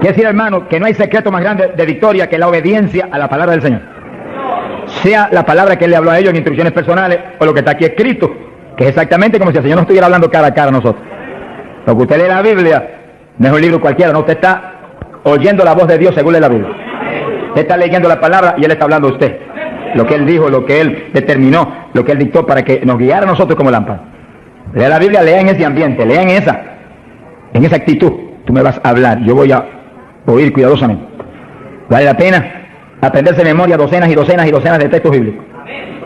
Quiere decir, hermano, que no hay secreto más grande de victoria que la obediencia a la palabra del Señor. Sea la palabra que Él le habló a ellos en instrucciones personales o lo que está aquí escrito, que es exactamente como si el Señor no estuviera hablando cara a cara a nosotros. Lo que usted lee en la Biblia no es un libro cualquiera, no, usted está oyendo la voz de Dios según lee la Biblia. Usted está leyendo la palabra y Él está hablando a usted. Lo que Él dijo, lo que Él determinó, lo que Él dictó para que nos guiara a nosotros como lámpara. Lea la Biblia, lea en ese ambiente, lea en esa actitud. Tú me vas a hablar, yo voy a oír cuidadosamente. Vale la pena aprenderse de memoria docenas y docenas y docenas de textos bíblicos.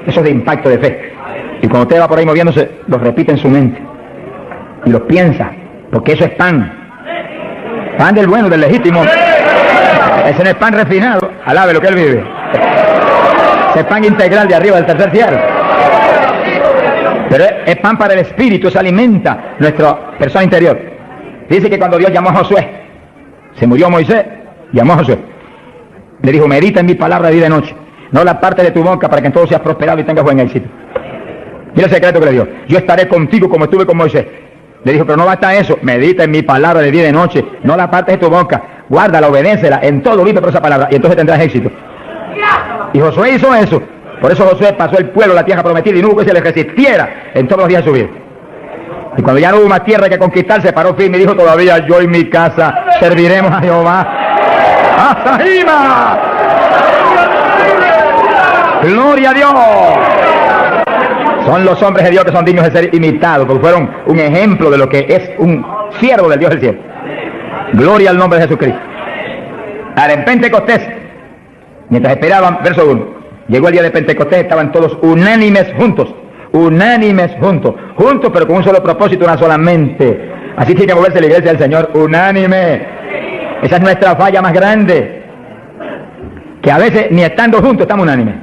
Eso es de impacto de fe. Y cuando usted va por ahí moviéndose, los repite en su mente. Y los piensa, porque eso es pan. Pan del bueno, del legítimo. Ese no es pan refinado, alabe lo que Él vive. Ese es pan integral de arriba del tercer cielo. Pero es pan para el espíritu, eso alimenta nuestra persona interior. Dice que cuando Dios llamó a Josué, se murió Moisés, llamó a Josué. Le dijo, medita en mi palabra de día y de noche. No la parte de tu boca para que en todo seas prosperado y tengas buen éxito. Mira el secreto que le dio. Yo estaré contigo como estuve con Moisés. Le dijo, pero no basta eso. Medita en mi palabra de día y de noche. No la parte de tu boca. Guárdala, obedécela. En todo vive por esa palabra. Y entonces tendrás éxito. Y Josué hizo eso. Por eso Josué pasó el pueblo a la tierra prometida y no hubo que se le resistiera en todos los días de su vida. Y cuando ya no hubo más tierra que conquistar, se paró firme y dijo, todavía yo y mi casa serviremos a Jehová. ¡Asahima! ¡Gloria a Dios! Son los hombres de Dios que son dignos de ser imitados, porque fueron un ejemplo de lo que es un siervo del Dios del cielo. Gloria al nombre de Jesucristo. Ahora en Pentecostés, mientras esperaban, verso 1, llegó el día de Pentecostés, estaban todos unánimes juntos, pero con un solo propósito, una sola mente. Así tiene que moverse la iglesia del Señor, unánime. Esa es nuestra falla más grande, que a veces ni estando juntos estamos unánimes.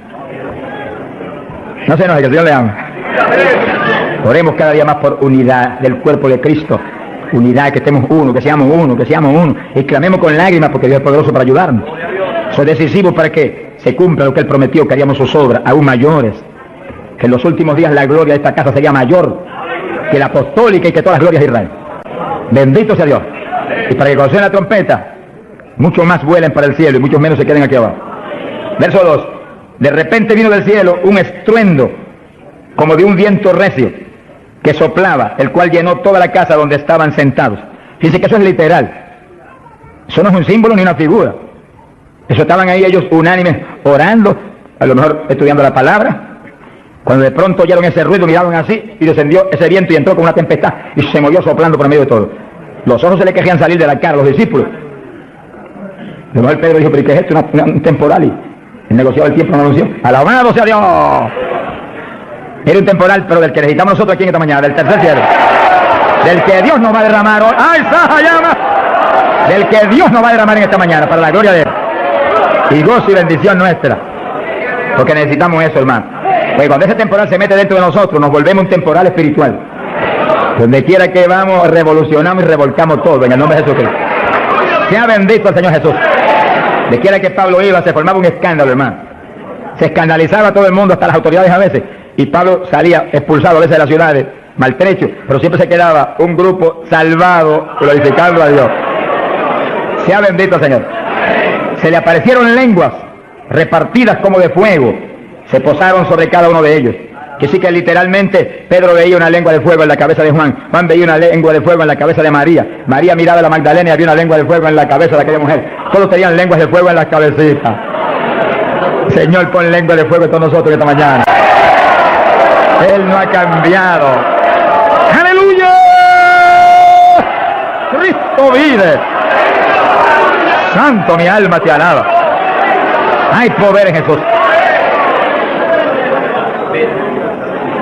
No se enoje, que el Señor le ama. Oremos cada día más por unidad del cuerpo de Cristo, unidad, que estemos uno, que seamos uno, y clamemos con lágrimas porque Dios es poderoso para ayudarnos. Eso es decisivo para que se cumpla lo que Él prometió, que haríamos sus obras aún mayores, que en los últimos días la gloria de esta casa sería mayor que la apostólica y que todas las glorias de Israel. Bendito sea Dios. Y para que cuando suene la trompeta, muchos más vuelen para el cielo y muchos menos se queden aquí abajo. Verso 2. De repente vino del cielo un estruendo, como de un viento recio, que soplaba, el cual llenó toda la casa donde estaban sentados. Fíjense que eso es literal. Eso no es un símbolo ni una figura. Eso estaban ahí ellos unánimes, orando, a lo mejor estudiando la palabra. Cuando de pronto oyeron ese ruido, miraron así, y descendió ese viento y entró con una tempestad, y se movió soplando por medio de todo. Los ojos se le querían salir de la cara a los discípulos. De nuevo Pedro dijo, pero ¿qué es esto? Un temporal. Y el negociado del tiempo no anunció. ¡Alabado sea Dios! Era un temporal, pero del que necesitamos nosotros aquí en esta mañana, del tercer cielo. Del que Dios nos va a derramar hoy. ¡Ay, Saja, llama! Del que Dios nos va a derramar en esta mañana, para la gloria de Él. Y gozo y bendición nuestra. Porque necesitamos eso, hermano. Porque cuando ese temporal se mete dentro de nosotros, nos volvemos un temporal espiritual. Donde quiera que vamos, revolucionamos y revolcamos todo en el nombre de Jesucristo. Sea bendito el Señor Jesús. De quiera que Pablo iba, se formaba un escándalo, hermano. Se escandalizaba a todo el mundo, hasta las autoridades a veces. Y Pablo salía expulsado a veces de las ciudades, maltrecho, pero siempre se quedaba un grupo salvado, glorificando a Dios. Sea bendito el Señor. Se le aparecieron lenguas repartidas como de fuego. Se posaron sobre cada uno de ellos. Que sí que literalmente Pedro veía una lengua de fuego en la cabeza de Juan. Juan veía una lengua de fuego en la cabeza de María. María miraba a la Magdalena y había una lengua de fuego en la cabeza de aquella mujer. Todos tenían lenguas de fuego en las cabecitas. Señor, pon lengua de fuego en todos nosotros esta mañana. Él no ha cambiado. ¡Aleluya! Cristo vive. Santo, mi alma te alaba. Hay poder en Jesús.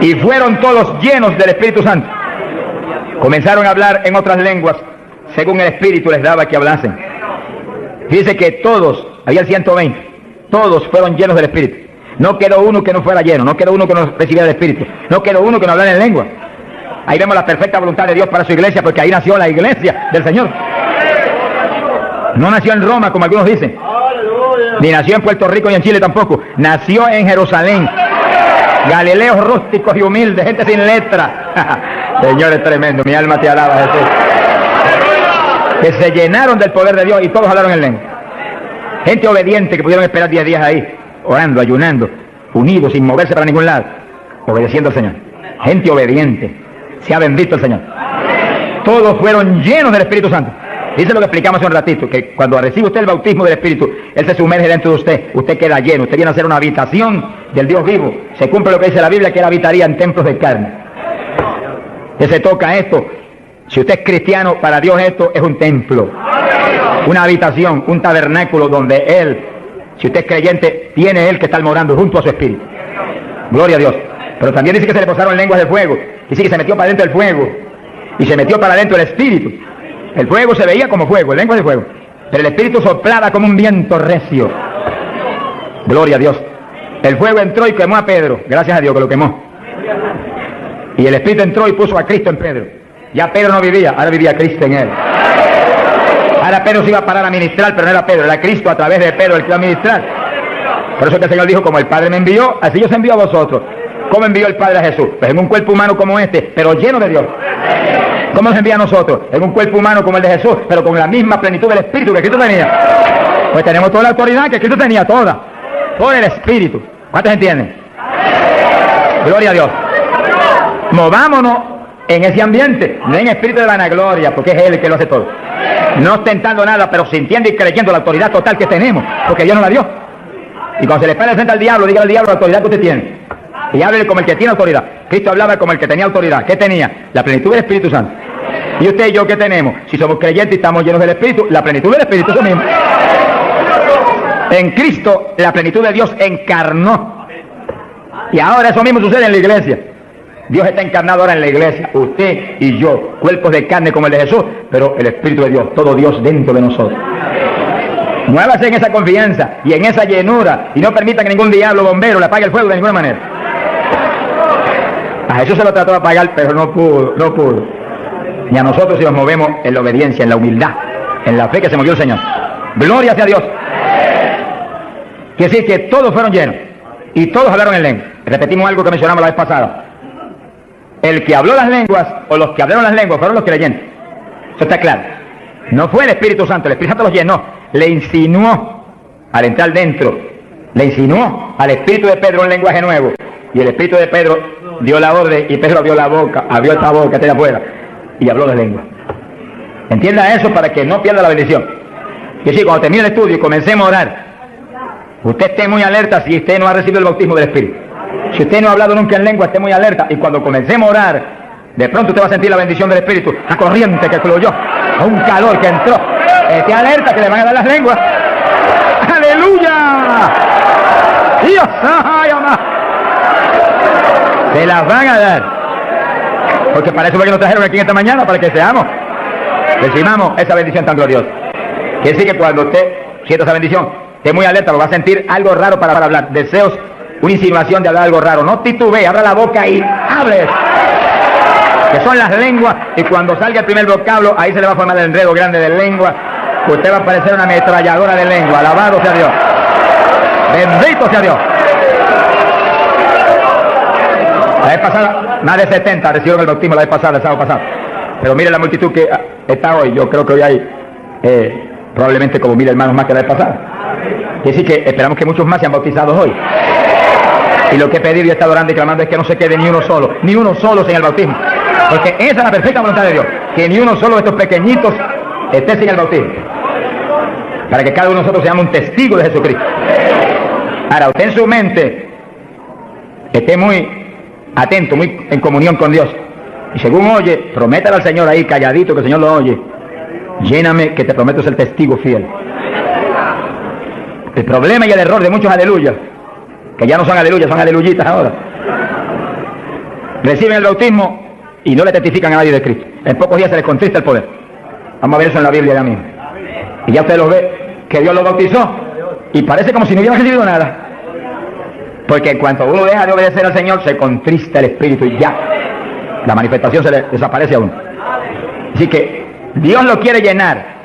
Y fueron todos llenos del Espíritu Santo. Comenzaron a hablar en otras lenguas, según el Espíritu les daba que hablasen. Dice que todos, había 120, todos fueron llenos del Espíritu. No quedó uno que no fuera lleno, no quedó uno que no recibiera el Espíritu, no quedó uno que no hablara en lengua. Ahí vemos la perfecta voluntad de Dios para su iglesia, porque ahí nació la iglesia del Señor. No nació en Roma, como algunos dicen, ni nació en Puerto Rico ni en Chile tampoco. Nació en Jerusalén. Galileos rústicos y humildes, gente sin letra. Señor, es tremendo, mi alma te alaba, Jesús. que se llenaron del poder de Dios y todos hablaron en lengua. Gente obediente que pudieron esperar 10 días ahí, orando, ayunando, unidos, sin moverse para ningún lado, obedeciendo al Señor. Gente obediente. Se ha bendito el Señor. Todos fueron llenos del Espíritu Santo. Dice lo que explicamos hace un ratito, que cuando recibe usted el bautismo del Espíritu, Él se sumerge dentro de usted, usted queda lleno, usted viene a ser una habitación del Dios vivo. Se cumple lo que dice la Biblia, que Él habitaría en templos de carne. Que se toca esto. Si usted es cristiano, para Dios esto es un templo, una habitación, un tabernáculo donde Él, si usted es creyente, tiene Él que estar morando junto a su Espíritu. Gloria a Dios. Pero también dice que se le posaron lenguas de fuego. Dice que se metió para adentro el fuego y se metió para adentro el Espíritu. El fuego se veía como fuego, lenguas de fuego, pero el Espíritu soplaba como un viento recio. Gloria a Dios. El fuego entró y quemó a Pedro, gracias a Dios que lo quemó. Y el Espíritu entró y puso a Cristo en Pedro. Ya Pedro no vivía, ahora vivía Cristo en él. Ahora Pedro se iba a parar a ministrar, pero no era Pedro, era Cristo a través de Pedro el que iba a ministrar. Por eso que el Señor dijo, como el Padre me envió, así yo os envío a vosotros. ¿Cómo envió el Padre a Jesús? Pues en un cuerpo humano como este, pero lleno de Dios. ¿Cómo nos envía a nosotros? En un cuerpo humano como el de Jesús, pero con la misma plenitud del Espíritu que Cristo tenía. Pues tenemos toda la autoridad que Cristo tenía, toda. Por el Espíritu. ¿Cuántos entienden? Gloria a Dios. Movámonos en ese ambiente, no en espíritu de vanagloria, porque es Él el que lo hace todo. No ostentando nada, pero sintiendo y creyendo la autoridad total que tenemos, porque Dios nos la dio. Y cuando se le pare frente al diablo, diga al diablo la autoridad que usted tiene. Y hable como el que tiene autoridad. Cristo hablaba como el que tenía autoridad. ¿Qué tenía? La plenitud del Espíritu Santo. ¿Y usted y yo qué tenemos? Si somos creyentes y estamos llenos del Espíritu, la plenitud del Espíritu, eso mismo. En Cristo, la plenitud de Dios encarnó. Y ahora eso mismo sucede en la iglesia. Dios está encarnado ahora en la iglesia, usted y yo, cuerpos de carne como el de Jesús, pero el Espíritu de Dios, todo Dios dentro de nosotros. Muévase en esa confianza y en esa llenura y no permita que ningún diablo bombero le apague el fuego de ninguna manera. A Jesús se lo trató de apagar, pero no pudo. Y a nosotros si nos movemos en la obediencia, en la humildad, en la fe que se movió el Señor. Gloria sea a Dios. Quiere decir que todos fueron llenos y todos hablaron en lengua. Repetimos algo que mencionamos la vez pasada. El que habló las lenguas, o los que hablaron las lenguas, fueron los creyentes. Eso está claro. No fue el Espíritu Santo, el Espíritu Santo los llenó. Le insinuó, al entrar dentro, le insinuó al Espíritu de Pedro un lenguaje nuevo. Y el Espíritu de Pedro dio la orden, y Pedro abrió la boca, abrió esta boca, está allá afuera, y habló las lenguas. Entienda eso para que no pierda la bendición. Y así, cuando termine el estudio y comencemos a orar, usted esté muy alerta si usted no ha recibido el bautismo del Espíritu. Si usted no ha hablado nunca en lengua, esté muy alerta. Y cuando comencemos a orar, de pronto usted va a sentir la bendición del Espíritu, la corriente que fluyó, un calor que entró. Esté alerta que le van a dar las lenguas. ¡Aleluya! ¡Dios! ¡Ay, mamá! Se las van a dar. Porque para eso fue que nos trajeron aquí esta mañana, para que seamos, recibamos esa bendición tan gloriosa. Quiere decir que cuando usted sienta esa bendición, esté muy alerta, lo va a sentir algo raro para hablar. Deseos, una insinuación de hablar algo raro. No titubee, abra la boca y hable. Que son las lenguas, y cuando salga el primer vocablo, ahí se le va a formar el enredo grande de lengua. Usted va a parecer una ametralladora de lengua. Alabado sea Dios. Bendito sea Dios. La vez pasada, más de 70 recibieron el bautismo la vez pasada, el sábado pasado. Pero mire la multitud que está hoy. Yo creo que hoy hay probablemente como 1000 hermanos más que la vez pasada. Y así que esperamos que muchos más sean bautizados hoy. Y lo que he pedido y he estado orando y clamando es que no se quede ni uno solo sin el bautismo. Porque esa es la perfecta voluntad de Dios. Que ni uno solo de estos pequeñitos esté sin el bautismo. Para que cada uno de nosotros seamos un testigo de Jesucristo. Ahora, usted en su mente esté muy atento, muy en comunión con Dios. Y según oye, prométale al Señor ahí calladito que el Señor lo oye. Lléname que te prometo ser testigo fiel. El problema y el error de muchos aleluyas, que ya no son aleluyas, son aleluyitas ahora, reciben el bautismo y no le testifican a nadie de Cristo. En pocos días se les contrista el poder. Vamos a ver eso en la Biblia ya mismo. Y ya usted lo ve, que Dios lo bautizó y parece como si no hubiera recibido nada. Porque en cuanto uno deja de obedecer al Señor, se contrista el Espíritu y ya la manifestación se le desaparece a uno. Así que Dios lo quiere llenar.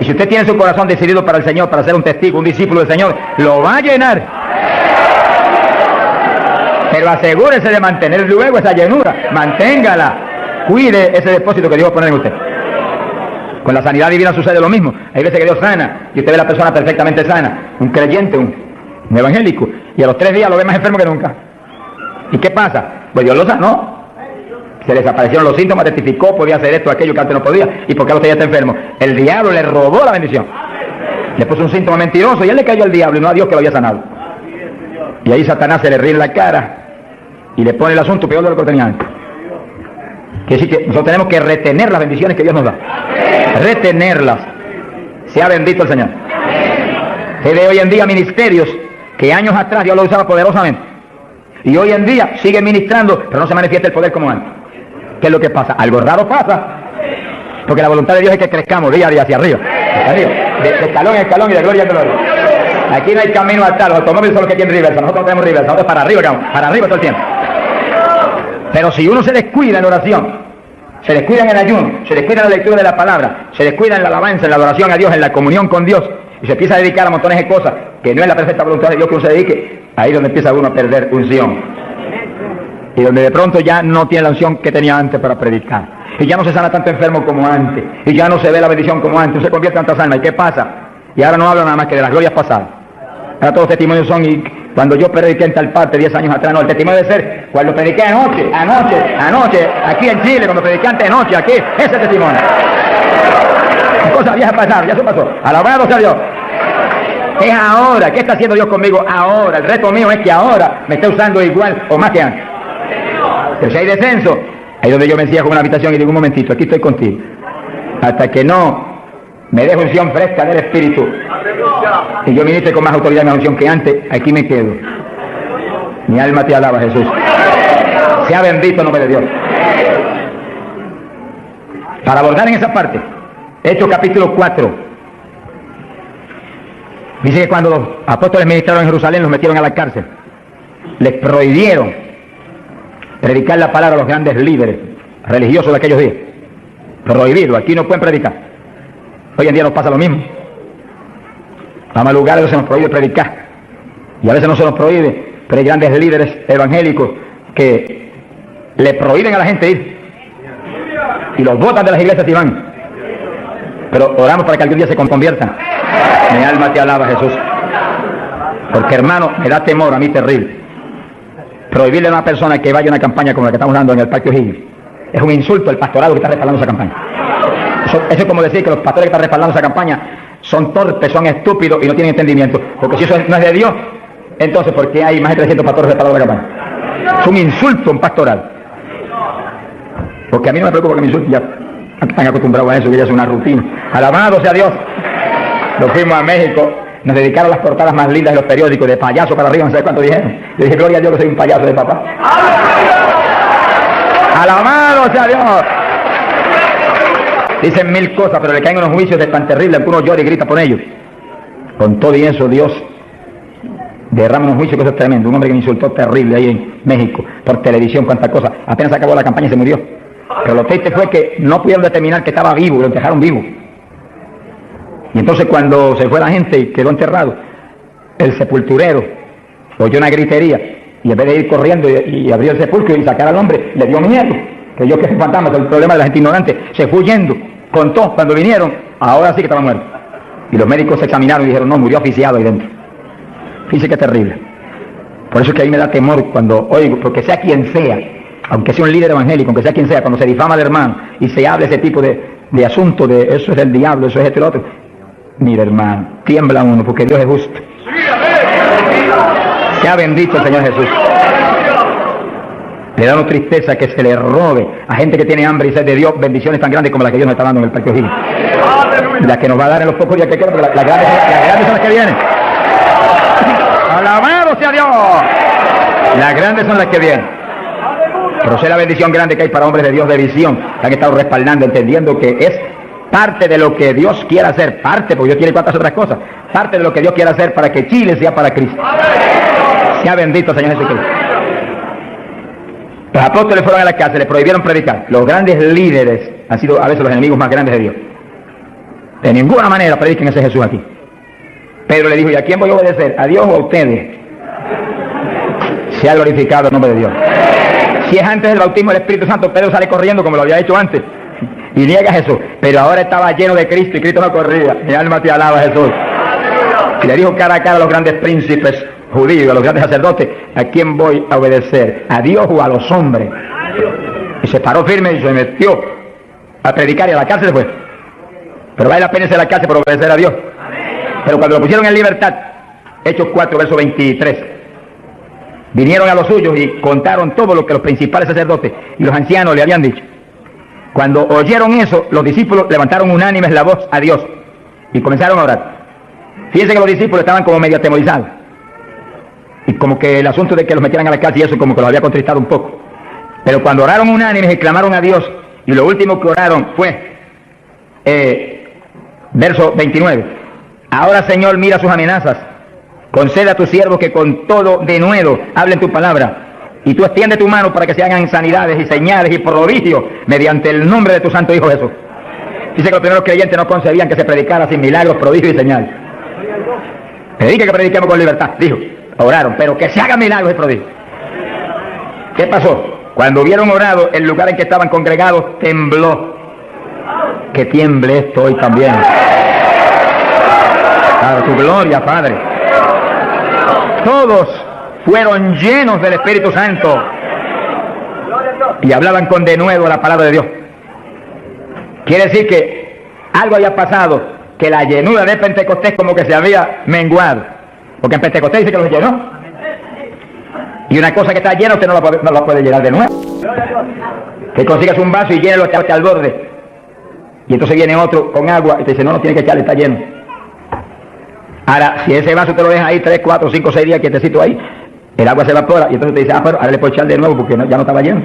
Y si usted tiene su corazón decidido para el Señor, para ser un testigo, un discípulo del Señor, lo va a llenar. Pero asegúrese de mantener luego esa llenura. Manténgala. Cuide ese depósito que Dios va a poner en usted. Con la sanidad divina sucede lo mismo. Hay veces que Dios sana y usted ve a la persona perfectamente sana, un creyente, un evangélico, y a los 3 días lo ve más enfermo que nunca. ¿Y qué pasa? Pues Dios lo sanó. Se le desaparecieron los síntomas, testificó, podía hacer esto, aquello que antes no podía, y porque ahora usted ya está enfermo. El diablo le robó la bendición. Le puso un síntoma mentiroso y él le cayó al diablo y no a Dios que lo había sanado. Y ahí Satanás se le ríe en la cara y le pone el asunto peor de lo que tenía antes. Quiere decir que nosotros tenemos que retener las bendiciones que Dios nos da. Retenerlas. Sea bendito el Señor. Se ve hoy en día ministerios que años atrás Dios lo usaba poderosamente. Y hoy en día sigue ministrando, pero no se manifiesta el poder como antes. ¿Qué es lo que pasa? Algo raro pasa. Porque la voluntad de Dios es que crezcamos día a día hacia arriba. De escalón en escalón y de gloria en gloria. Aquí no hay camino atrás, los automóviles son los que tienen reversa, nosotros no tenemos reversa, nosotros para arriba, para arriba todo el tiempo. Pero si uno se descuida en la oración, se descuida en el ayuno, se descuida en la lectura de la palabra, se descuida en la alabanza, en la adoración a Dios, en la comunión con Dios, y se empieza a dedicar a montones de cosas que no es la perfecta voluntad de Dios que uno se dedique, ahí es donde empieza uno a perder unción. Y donde de pronto ya no tiene la unción que tenía antes para predicar. Y ya no se sana tanto enfermo como antes, y ya no se ve la bendición como antes, no se convierte en tantas almas. ¿Y qué pasa? Y ahora no hablo nada más que de las glorias pasadas. Ahora todos los testimonios son, y cuando yo prediqué en tal parte 10 años atrás, no, el testimonio debe ser cuando prediqué anoche, aquí en Chile, cuando prediqué antes de noche, aquí, ese testimonio. Cosas viejas pasaron, ya eso pasó. Alabado sea Dios. Es ahora, ¿qué está haciendo Dios conmigo ahora? El reto mío es que ahora me esté usando igual o más que antes. Pero si hay descenso, ahí donde yo me encierro en una habitación y digo, un momentito, aquí estoy contigo. Hasta que no me dejo unción fresca del Espíritu y yo ministre con más autoridad y más unción que antes, aquí me quedo. Mi alma te alaba, Jesús. Sea bendito el nombre de Dios. Para abordar en esa parte, Hechos capítulo 4, dice que cuando los apóstoles ministraron en Jerusalén, los metieron a la cárcel. Les prohibieron predicar la palabra a los grandes líderes religiosos de aquellos días. Prohibido, aquí no pueden predicar. Hoy en día nos pasa lo mismo. Vamos a lugares donde se nos prohíbe predicar. Y a veces no se nos prohíbe, pero hay grandes líderes evangélicos que le prohíben a la gente ir. Y los botan de las iglesias y van. Pero oramos para que algún día se conviertan. Mi alma te alaba, Jesús. Porque, hermano, me da temor a mí terrible. Prohibirle a una persona que vaya a una campaña como la que estamos dando en el Parque O'Higgins. Es un insulto al pastorado que está respaldando esa campaña. Eso es como decir que los pastores que están respaldando esa campaña son torpes, son estúpidos y no tienen entendimiento. Porque si eso no es de Dios, entonces ¿por qué hay más de 300 pastores respaldando la campaña? Es un insulto a un pastoral. Porque a mí no me preocupa que me insulten, ya están acostumbrados a eso, que ya es una rutina. Alabado sea Dios. Nos fuimos a México, nos dedicaron las portadas más lindas de los periódicos, de payaso para arriba, no sé cuánto dijeron. Yo dije, gloria a Dios que soy un payaso de papá. Alabado sea Dios. Dicen 1000 cosas, pero le caen unos juicios de tan terribles que uno llora y grita por ellos. Con todo y eso, Dios derrama unos juicios que eso es tremendo. Un hombre que me insultó terrible ahí en México, por televisión, cuántas cosas. Apenas acabó la campaña y se murió. Pero lo triste fue que no pudieron determinar que estaba vivo, lo enterraron vivo. Y entonces cuando se fue la gente y quedó enterrado, el sepulturero oyó una gritería y en vez de ir corriendo y abrió el sepulcro y sacar al hombre, le dio miedo. Creyó que es un fantasma, el problema de la gente ignorante. Se fue huyendo, contó cuando vinieron, ahora sí que estaba muerto. Y los médicos se examinaron y dijeron, no, murió asfixiado ahí dentro. Fíjese que es terrible. Por eso es que a mí me da temor cuando oigo, porque sea quien sea, aunque sea un líder evangélico, aunque sea quien sea, cuando se difama al hermano y se habla ese tipo de asunto, de eso es del diablo, eso es esto y lo otro. Mira, hermano, tiembla uno porque Dios es justo. Sea bendito el Señor Jesús. Le da una tristeza que se le robe a gente que tiene hambre y sed de Dios bendiciones tan grandes como las que Dios nos está dando en el Parque O'Higgins. Las que nos va a dar en los pocos días que quedan, porque las grandes son las que vienen. ¡Alabado sea Dios! Las grandes son las que vienen. Pero sé la bendición grande que hay para hombres de Dios de visión, que han estado respaldando, entendiendo que es parte de lo que Dios quiere hacer, parte, porque Dios quiere cuantas otras cosas, parte de lo que Dios quiere hacer para que Chile sea para Cristo. Sea bendito Señor Jesucristo. Los apóstoles fueron a la cárcel, les prohibieron predicar. Los grandes líderes han sido a veces los enemigos más grandes de Dios. De ninguna manera prediquen ese Jesús aquí. Pedro le dijo, ¿y a quién voy a obedecer? ¿A Dios o a ustedes? Sea glorificado el nombre de Dios. Si es antes del bautismo del Espíritu Santo, Pedro sale corriendo como lo había hecho antes. y niega a Jesús, pero ahora estaba lleno de Cristo y Cristo no corría. Mi alma te alaba, Jesús. Y le dijo cara a cara a los grandes príncipes judíos, a los grandes sacerdotes: ¿a quién voy a obedecer? ¿A Dios o a los hombres? Y se paró firme y se metió a predicar, y a la cárcel después. Pero vale la pena irse a la cárcel por obedecer a Dios. Pero cuando lo pusieron en libertad, Hechos 4, verso 23, vinieron a los suyos y contaron todo lo que los principales sacerdotes y los ancianos le habían dicho. Cuando oyeron eso, los discípulos levantaron unánimes la voz a Dios y comenzaron a orar. Fíjense que los discípulos estaban como medio atemorizados, y como que el asunto de que los metieran a la cárcel y eso como que los había contristado un poco. Pero cuando oraron unánimes y clamaron a Dios, y lo último que oraron fue verso 29: ahora, Señor, mira sus amenazas, concede a tus siervos que con todo denuedo hablen tu palabra, y tú extiende tu mano para que se hagan sanidades y señales y prodigios mediante el nombre de tu santo Hijo Jesús. Dice que los primeros creyentes no concebían que se predicara sin milagros, prodigios y señales. Predique que prediquemos con libertad, dijo. Oraron, pero que se hagan milagros y prodigios. ¿Qué pasó? Cuando hubieron orado, el lugar en que estaban congregados tembló. Que tiemble esto hoy también. Para tu gloria, Padre. Todos fueron llenos del Espíritu Santo y hablaban con denuedo la palabra de Dios. Quiere decir que algo había pasado, que la llenura de Pentecostés como que se había menguado, porque en Pentecostés dice que los llenó, y una cosa que está llena usted no la puede llenar de nuevo. Que consigas un vaso y llénelo hasta al borde, y entonces viene otro con agua y te dice: no tiene que echarle, está lleno. Ahora, si ese vaso te lo dejas ahí 3, 4, 5, 6 días quietecito ahí, el agua se evapora y entonces te dice: pero ahora le puedo echar de nuevo porque ya no estaba lleno.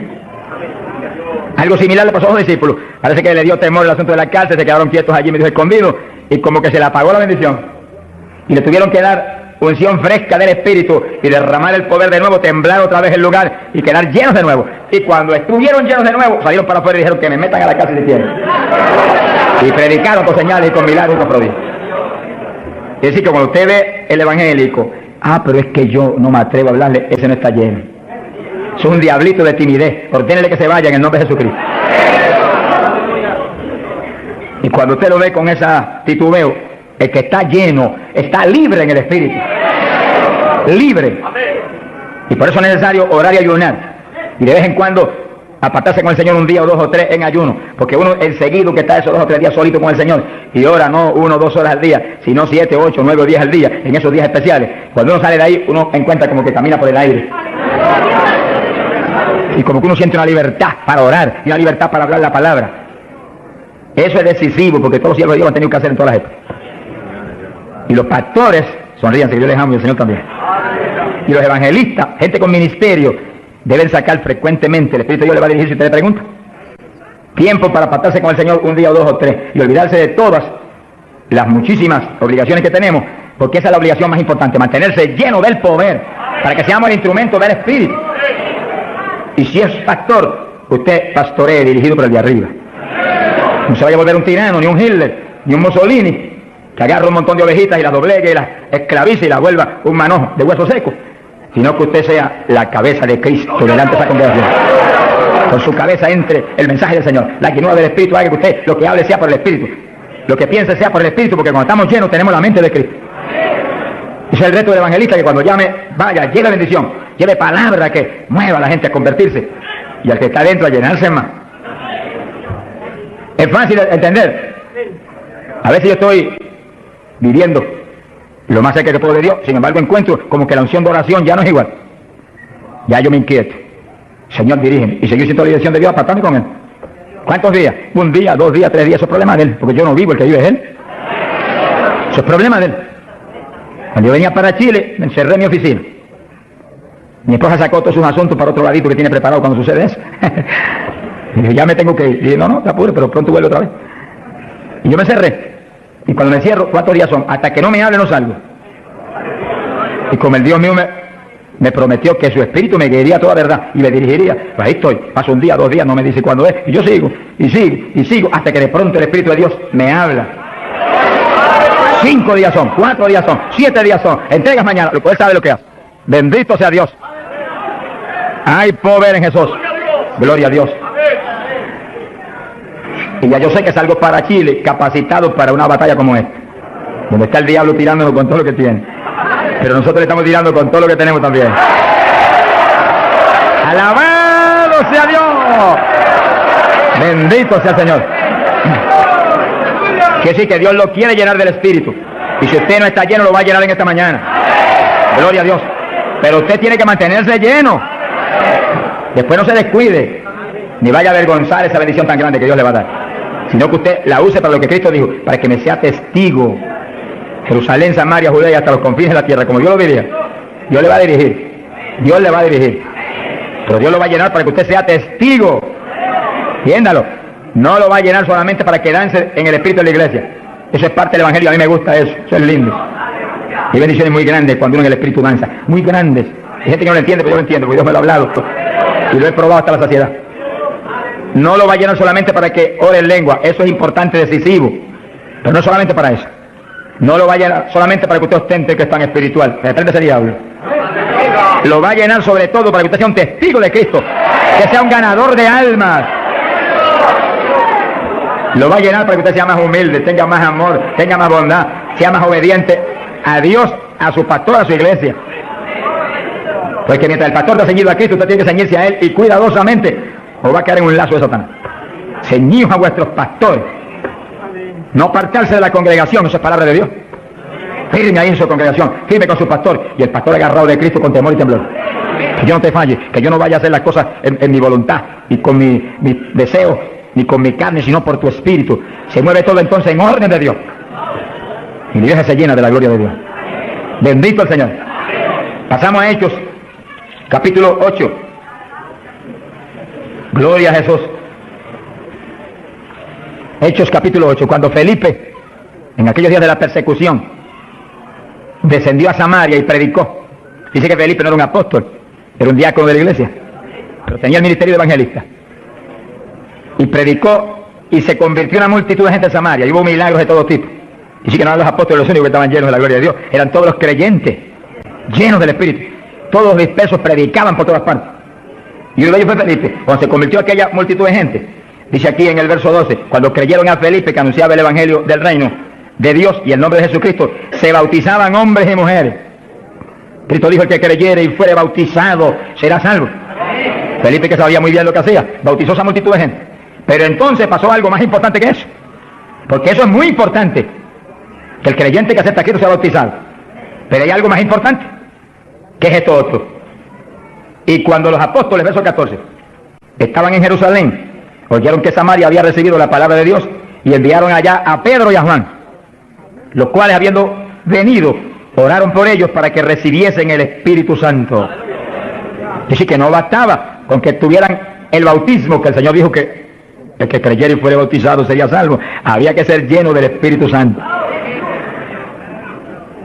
Algo similar le pasó a los discípulos. Parece que le dio temor el asunto de la cárcel, se quedaron quietos allí medio escondidos, y como que se le apagó la bendición, y le tuvieron que dar unción fresca del Espíritu y derramar el poder de nuevo, temblar otra vez el lugar y quedar llenos de nuevo. Y cuando estuvieron llenos de nuevo, salieron para afuera y dijeron: que me metan a la cárcel si quieren. Y predicaron con señales y con milagros y con prodigios. Es decir, que cuando usted ve el evangélico: pero es que yo no me atrevo a hablarle, ese no está lleno. Es un diablito de timidez. Ordénele que se vaya en el nombre de Jesucristo. Y cuando usted lo ve con esa titubeo, el que está lleno está libre en el Espíritu. Libre. Y por eso es necesario orar y ayunar. Y de vez en cuando apartarse con el Señor un día o 2 o 3 en ayuno, porque uno enseguido que está esos 2 o 3 días solito con el Señor y ora no 1 o 2 horas al día, sino 7, 8, 9 o 10 al día, en esos días especiales. Cuando uno sale de ahí, uno encuentra como que camina por el aire, y como que uno siente una libertad para orar y una libertad para hablar la palabra. Eso es decisivo, porque todos los siervos de Dios han tenido que hacer en todas las épocas. Y los pastores, sonríanse que yo les amo y el Señor también, y los evangelistas, gente con ministerio, deben sacar frecuentemente, el Espíritu de Dios le va a dirigir si usted le pregunta, tiempo para apartarse con el Señor un día o 2 o 3 y olvidarse de todas las muchísimas obligaciones que tenemos, porque esa es la obligación más importante: mantenerse lleno del poder para que seamos el instrumento del Espíritu. Y si es pastor, usted pastoree dirigido por el de arriba. No se vaya a volver un tirano, ni un Hitler, ni un Mussolini, que agarre un montón de ovejitas y las doblegue y las esclavice y las vuelva un manojo de hueso seco, sino que usted sea la cabeza de Cristo delante de esa congregación. Con su cabeza entre el mensaje del Señor. La llenura del Espíritu haga que usted lo que hable sea por el Espíritu, lo que piense sea por el Espíritu, porque cuando estamos llenos tenemos la mente de Cristo. Ese es el reto del evangelista, que cuando llame, vaya, lleve bendición, lleve palabra que mueva a la gente a convertirse, y al que está adentro a llenarse más. Es fácil entender. A veces yo estoy viviendo lo más cerca que puedo de Dios, sin embargo encuentro como que la unción de oración ya no es igual. Ya yo me inquieto. Señor, dirígeme. Y seguir siendo la dirección de Dios, apartarme con Él. ¿Cuántos días? 1 día, 2 días, 3 días. Eso es problema de Él, porque yo no vivo, el que vive es Él. Eso es problema de Él. Cuando yo venía para Chile, me encerré en mi oficina. Mi esposa sacó todos sus asuntos para otro ladito que tiene preparado cuando sucede eso. Y dije: ya me tengo que ir. Y dije: no, te apures, pero pronto vuelvo otra vez. Y yo me cerré. Y cuando me cierro, ¿cuántos días son? Hasta que no me hable no salgo. Y como el Dios mío me prometió que su Espíritu me guiaría a toda verdad y me dirigiría, pues ahí estoy. Paso 1 día, 2 días, no me dice cuándo es, y yo sigo, y sigo, y sigo, hasta que de pronto el Espíritu de Dios me habla. 5 días son, 4 días son, 7 días son, entregas mañana, lo puedes saber lo que hace. Bendito sea Dios. Hay poder en Jesús. Gloria a Dios. Y ya yo sé que salgo para Chile capacitado para una batalla como esta, donde está el diablo tirándonos con todo lo que tiene. Pero nosotros le estamos tirando con todo lo que tenemos también. ¡Alabado sea Dios! Bendito sea el Señor. Que sí, que Dios lo quiere llenar del Espíritu. Y si usted no está lleno, lo va a llenar en esta mañana. Gloria a Dios. Pero usted tiene que mantenerse lleno. Después no se descuide, ni vaya a avergonzar esa bendición tan grande que Dios le va a dar, sino que usted la use para lo que Cristo dijo, para que me sea testigo. Jerusalén, Samaria, Judea y hasta los confines de la tierra, como Dios lo diría. Dios le va a dirigir. Dios le va a dirigir. Pero Dios lo va a llenar para que usted sea testigo. Entiéndalo. No lo va a llenar solamente para que dance en el espíritu de la iglesia. Eso es parte del evangelio. A mí me gusta eso. Eso es lindo. Hay bendiciones muy grandes cuando uno en el espíritu danza. Muy grandes. Hay gente que no lo entiende, pero yo lo entiendo, porque Dios me lo ha hablado. Y lo he probado hasta la saciedad. No lo va a llenar solamente para que ore en lengua. Eso es importante, decisivo. Pero no solamente para eso. No lo va a llenar solamente para que usted ostente que es tan espiritual. Reprende ese diablo. Lo va a llenar sobre todo para que usted sea un testigo de Cristo. Que sea un ganador de almas. Lo va a llenar para que usted sea más humilde, tenga más amor, tenga más bondad, sea más obediente a Dios, a su pastor, a su iglesia. Porque mientras el pastor está ceñido a Cristo, usted tiene que ceñirse a Él y cuidadosamente, o va a caer en un lazo de Satanás. Ceñidos a vuestros pastores. No apartarse de la congregación, eso es palabra de Dios. Firme ahí en su congregación, firme con su pastor, y el pastor agarrado de Cristo con temor y temblor. Que yo no te falle, que yo no vaya a hacer las cosas en mi voluntad y con mi deseo, ni con mi carne, sino por tu espíritu. Se mueve todo entonces en orden de Dios. Y mi iglesia se llena de la gloria de Dios. Bendito el Señor. Pasamos a Hechos, capítulo 8. Gloria a Jesús. Hechos, capítulo 8. Cuando Felipe, en aquellos días de la persecución, descendió a Samaria y predicó. Dice que Felipe no era un apóstol, era un diácono de la iglesia, pero tenía el ministerio de evangelista. Y predicó y se convirtió en una multitud de gente en Samaria. Y hubo milagros de todo tipo. Y sí que no eran los apóstoles los únicos que estaban llenos de la gloria de Dios. Eran todos los creyentes, llenos del Espíritu. Todos los dispersos predicaban por todas partes. Y uno de ellos fue Felipe. Cuando se convirtió aquella multitud de gente, dice aquí en el verso 12, cuando creyeron a Felipe que anunciaba el evangelio del reino de Dios y el nombre de Jesucristo, se bautizaban hombres y mujeres. Cristo dijo: el que creyere y fuere bautizado será salvo. Felipe, que sabía muy bien lo que hacía, bautizó a esa multitud de gente. Pero entonces pasó algo más importante que eso, porque eso es muy importante, que el creyente que acepta a Cristo sea bautizado. Pero hay algo más importante, que es esto otro. Y cuando los apóstoles, verso 14, estaban en Jerusalén, oyeron que Samaria había recibido la palabra de Dios, y enviaron allá a Pedro y a Juan, los cuales, habiendo venido, oraron por ellos para que recibiesen el Espíritu Santo. Es decir, que no bastaba con que tuvieran el bautismo, que el Señor dijo que el que creyera y fuera bautizado sería salvo. Había que ser lleno del Espíritu Santo.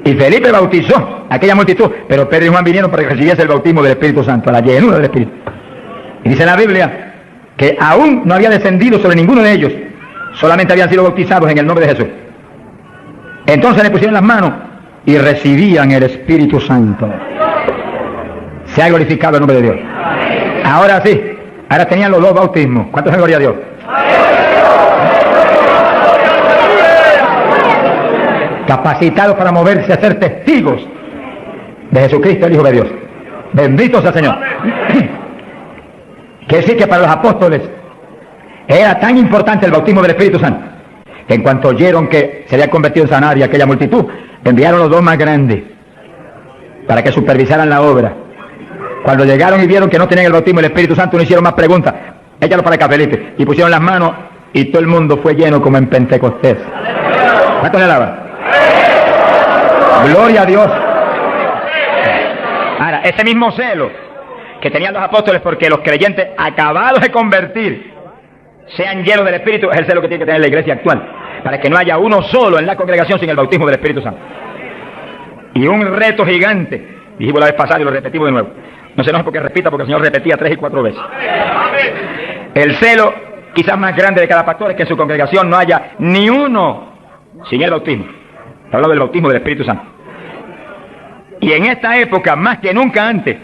Y Felipe bautizó a aquella multitud, pero Pedro y Juan vinieron para que recibiese el bautismo del Espíritu Santo, la llenura del Espíritu. Y dice la Biblia que aún no había descendido sobre ninguno de ellos, solamente habían sido bautizados en el nombre de Jesús. Entonces le pusieron las manos y recibían el Espíritu Santo. Se ha glorificado el nombre de Dios. Ahora sí, ahora tenían los dos bautismos. ¿Cuántos es gloria a Dios? Capacitados para moverse a ser testigos de Jesucristo, el Hijo de Dios. Bendito sea el Señor. Quiere decir que para los apóstoles era tan importante el bautismo del Espíritu Santo, que en cuanto oyeron que se había convertido en Samaria aquella multitud, enviaron los dos más grandes para que supervisaran la obra. Cuando llegaron y vieron que no tenían el bautismo del Espíritu Santo, no hicieron más preguntas. Échalo para acá, Felipe. Y pusieron las manos y todo el mundo fue lleno como en Pentecostés. ¿Cuánto le alaban? Gloria a Dios. Ahora, ese mismo celo que tenían los apóstoles porque los creyentes acabados de convertir sean llenos del Espíritu, es el celo que tiene que tener la iglesia actual, para que no haya uno solo en la congregación sin el bautismo del Espíritu Santo. Y un reto gigante, dijimos la vez pasada y lo repetimos de nuevo. No se enoje porque repita, porque el Señor repetía 3 y 4 veces. El celo quizás más grande de cada pastor es que en su congregación no haya ni uno sin el bautismo. Hablo del bautismo del Espíritu Santo. Y en esta época, más que nunca antes,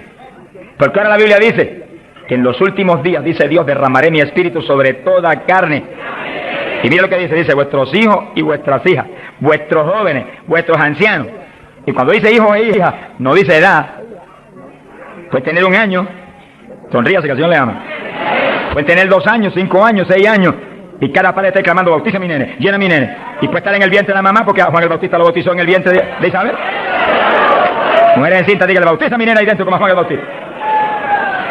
porque ahora la Biblia dice que en los últimos días, dice Dios, derramaré mi espíritu sobre toda carne. Y mira lo que dice, vuestros hijos y vuestras hijas, vuestros jóvenes, vuestros ancianos. Y cuando dice hijos e hijas, no dice edad. Puede tener 1 año, sonríase que el Señor le ama. Puede tener 2 años, 5 años, 6 años, y cada padre está clamando, bautiza a mi nene, llena a mi nene. Y puede estar en el vientre de la mamá, porque a Juan el Bautista lo bautizó en el vientre de Isabel. Mujeres en cinta, dígale, bautiza a mi nene ahí dentro como a Juan el Bautista.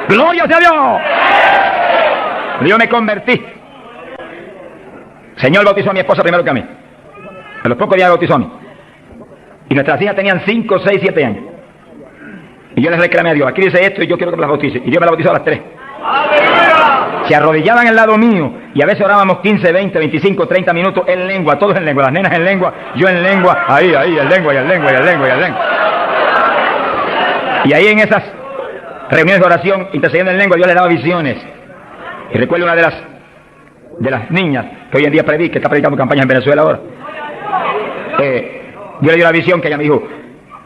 ¡Gloria sea a Dios! Yo me convertí. El Señor bautizó a mi esposa primero que a mí. A los pocos días bautizó a mí. Y nuestras hijas tenían 5, 6, 7 años. Y yo les reclamé a Dios, aquí dice esto y yo quiero que me las bautice. Y Dios me la bautizó a las 3. Se arrodillaban al lado mío y a veces orábamos 15, 20, 25, 30 minutos en lengua, todos en lengua, las nenas en lengua, yo en lengua, ahí, en lengua, y en lengua, y en lengua, y en lengua. Y ahí en esas reuniones de oración, intercediendo en lengua, Dios les daba visiones. Y recuerdo una de las niñas que hoy en día predica, que está predicando campañas en Venezuela ahora. Yo le di una visión que ella me dijo,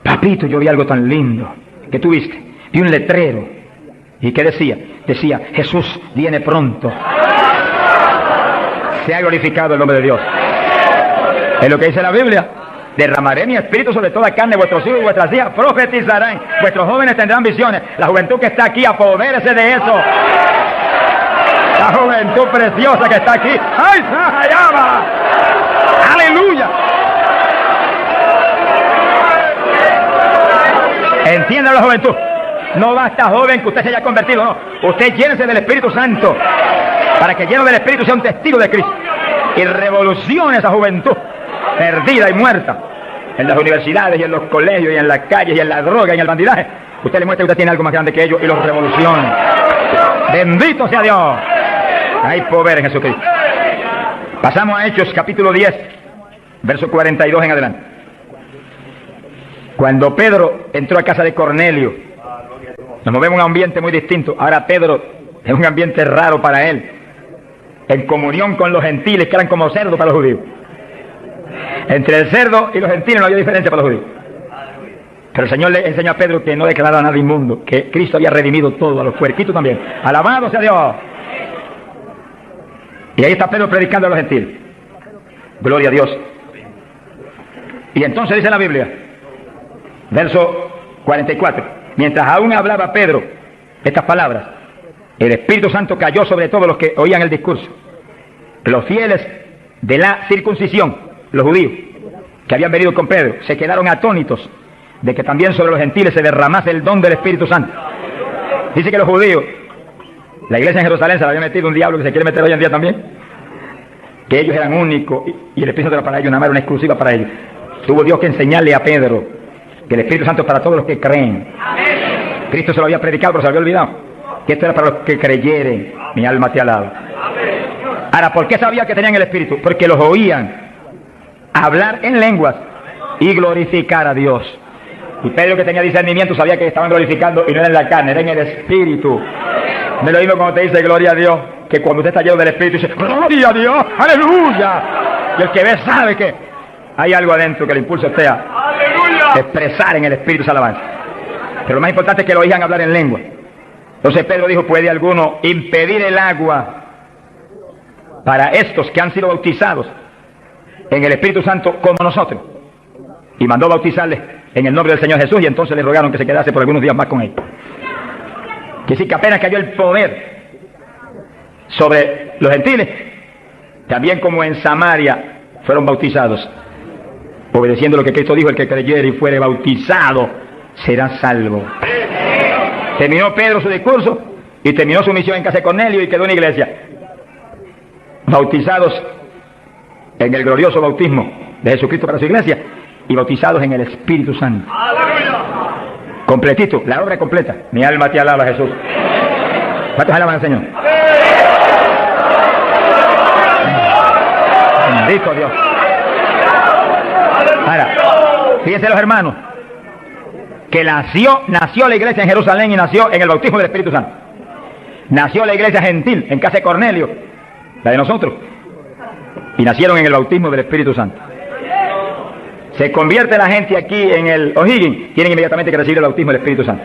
papito, yo vi algo tan lindo. ¿Qué tú viste? Vi un letrero. ¿Y qué decía? Decía, Jesús viene pronto. Se ha glorificado el nombre de Dios. Es lo que dice la Biblia. Derramaré mi espíritu sobre toda carne, vuestros hijos y vuestras hijas profetizarán, vuestros jóvenes tendrán visiones. La juventud que está aquí, apodérese de eso. La juventud preciosa que está aquí. ¡Ay, Sahayama! ¡Aleluya! Entienda la juventud. No basta, joven, que usted se haya convertido, no. Usted llénese del Espíritu Santo, para que lleno del Espíritu sea un testigo de Cristo. Y revolucione esa juventud perdida y muerta en las universidades y en los colegios y en las calles y en la droga y en el bandidaje. Usted le muestra que usted tiene algo más grande que ellos y los revolucione. Bendito sea Dios. Hay poder en Jesucristo. Pasamos a Hechos capítulo 10, verso 42 en adelante. Cuando Pedro entró a casa de Cornelio, nos movemos en un ambiente muy distinto. Ahora Pedro es un ambiente raro para él, en comunión con los gentiles que eran como cerdos para los judíos. Entre el cerdo y los gentiles no había diferencia para los judíos. Pero el Señor le enseñó a Pedro que no declarara nada inmundo, que Cristo había redimido todo, a los puerquitos también. Alabado sea Dios. Y ahí está Pedro predicando a los gentiles. Gloria a Dios. Y entonces dice la Biblia, verso 44, mientras aún hablaba Pedro estas palabras, el Espíritu Santo cayó sobre todos los que oían el discurso. Los fieles de la circuncisión, los judíos, que habían venido con Pedro, se quedaron atónitos de que también sobre los gentiles se derramase el don del Espíritu Santo. Dice que los judíos, la iglesia en Jerusalén se le había metido un diablo que se quiere meter hoy en día también, que ellos eran únicos y el Espíritu Santo era para ellos, nada más era una exclusiva para ellos. Tuvo Dios que enseñarle a Pedro que el Espíritu Santo es para todos los que creen. Cristo se lo había predicado, pero se había olvidado que esto era para los que creyeren. Mi alma te alaba. Ahora, ¿por qué sabía que tenían el Espíritu? Porque los oían hablar en lenguas y glorificar a Dios. Y Pedro, que tenía discernimiento, sabía que estaban glorificando y no era en la carne, era en el Espíritu. Me lo digo cuando te dice gloria a Dios, que cuando usted está lleno del Espíritu dice gloria a Dios, aleluya. Y el que ve sabe que hay algo adentro que le impulsa a usted a expresar en el Espíritu esa alabanza. Pero lo más importante es que lo oigan hablar en lengua. Entonces Pedro dijo, ¿puede alguno impedir el agua para estos que han sido bautizados en el Espíritu Santo como nosotros? Y mandó bautizarles en el nombre del Señor Jesús, y entonces le rogaron que se quedase por algunos días más con él. Que sí, que apenas cayó el poder sobre los gentiles, también como en Samaria fueron bautizados, obedeciendo lo que Cristo dijo: el que creyere y fuere bautizado será salvo. Terminó Pedro su discurso y terminó su misión en casa de Cornelio y quedó en la iglesia, bautizados en el glorioso bautismo de Jesucristo para su iglesia y bautizados en el Espíritu Santo. Completito, la obra completa. Mi alma te alaba, Jesús. ¿Cuántos alaban al Señor? Bendito Dios. Ahora, fíjense los hermanos, que nació la iglesia en Jerusalén y nació en el bautismo del Espíritu Santo. Nació la iglesia gentil en casa de Cornelio, la de nosotros, y nacieron en el bautismo del Espíritu Santo. Se convierte la gente aquí en el O'Higgins, tienen inmediatamente que recibir el bautismo del Espíritu Santo,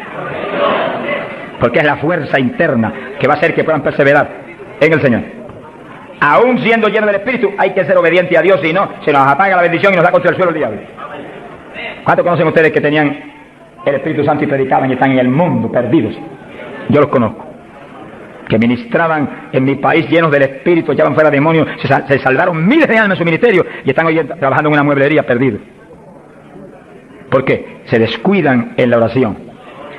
porque es la fuerza interna que va a hacer que puedan perseverar en el Señor. Aún siendo lleno del Espíritu, hay que ser obediente a Dios, si no, se nos apaga la bendición y nos da contra el suelo el diablo. ¿Cuántos conocen ustedes que tenían el Espíritu Santo y predicaban y están en el mundo perdidos? Yo los conozco. Que ministraban en mi país llenos del Espíritu, echaban fuera demonios, se salvaron miles de almas en su ministerio y están hoy trabajando en una mueblería perdidos. ¿Por qué? Se descuidan en la oración,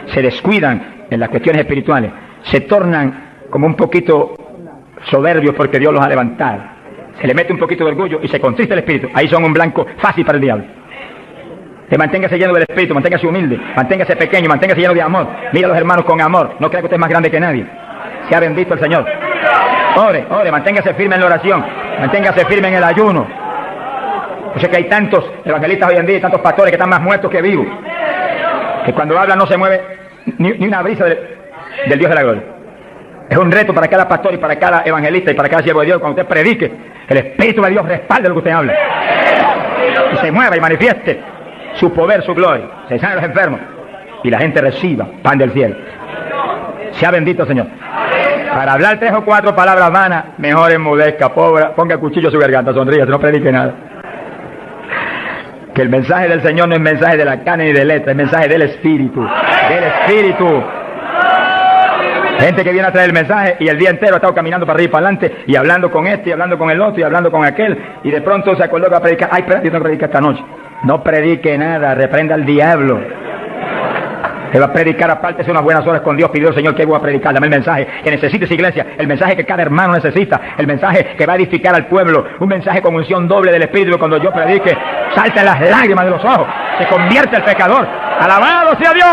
se descuidan en las cuestiones espirituales, se tornan como un poquito soberbios porque Dios los ha levantado. Se le mete un poquito de orgullo y se contrista el espíritu. Ahí son un blanco fácil para el diablo. Que manténgase lleno del espíritu, manténgase humilde, manténgase pequeño, manténgase lleno de amor. Mira a los hermanos con amor. No crea que usted es más grande que nadie. Sea bendito el Señor. Ore, ore, manténgase firme en la oración, manténgase firme en el ayuno. Yo sé que hay tantos evangelistas hoy en día y tantos pastores que están más muertos que vivos, que cuando hablan no se mueve ni una brisa del Dios de la gloria. Es un reto para cada pastor y para cada evangelista y para cada siervo de Dios. Cuando usted predique, el Espíritu de Dios respalde lo que usted habla y se mueva y manifieste su poder, su gloria. Se sanen los enfermos y la gente reciba pan del cielo. Sea bendito, Señor. Para hablar 3 o 4 palabras vanas, mejor enmudezca, pobre, ponga el cuchillo a su garganta, sonríe, no predique nada. Que el mensaje del Señor no es mensaje de la carne ni de letra, es mensaje del Espíritu. Del Espíritu. Gente que viene a traer el mensaje y el día entero ha estado caminando para arriba y para adelante y hablando con este y hablando con el otro y hablando con aquel y de pronto se acordó que va a predicar. Ay, pero yo no predico esta noche. No predique nada, reprenda al diablo. Él va a predicar, aparte de unas buenas horas con Dios, pidió al Señor que voy a predicar, dame el mensaje que necesita esa iglesia, el mensaje que cada hermano necesita, el mensaje que va a edificar al pueblo, un mensaje con unción doble del Espíritu, cuando yo predique, salten las lágrimas de los ojos, se convierte el pecador, alabado sea Dios.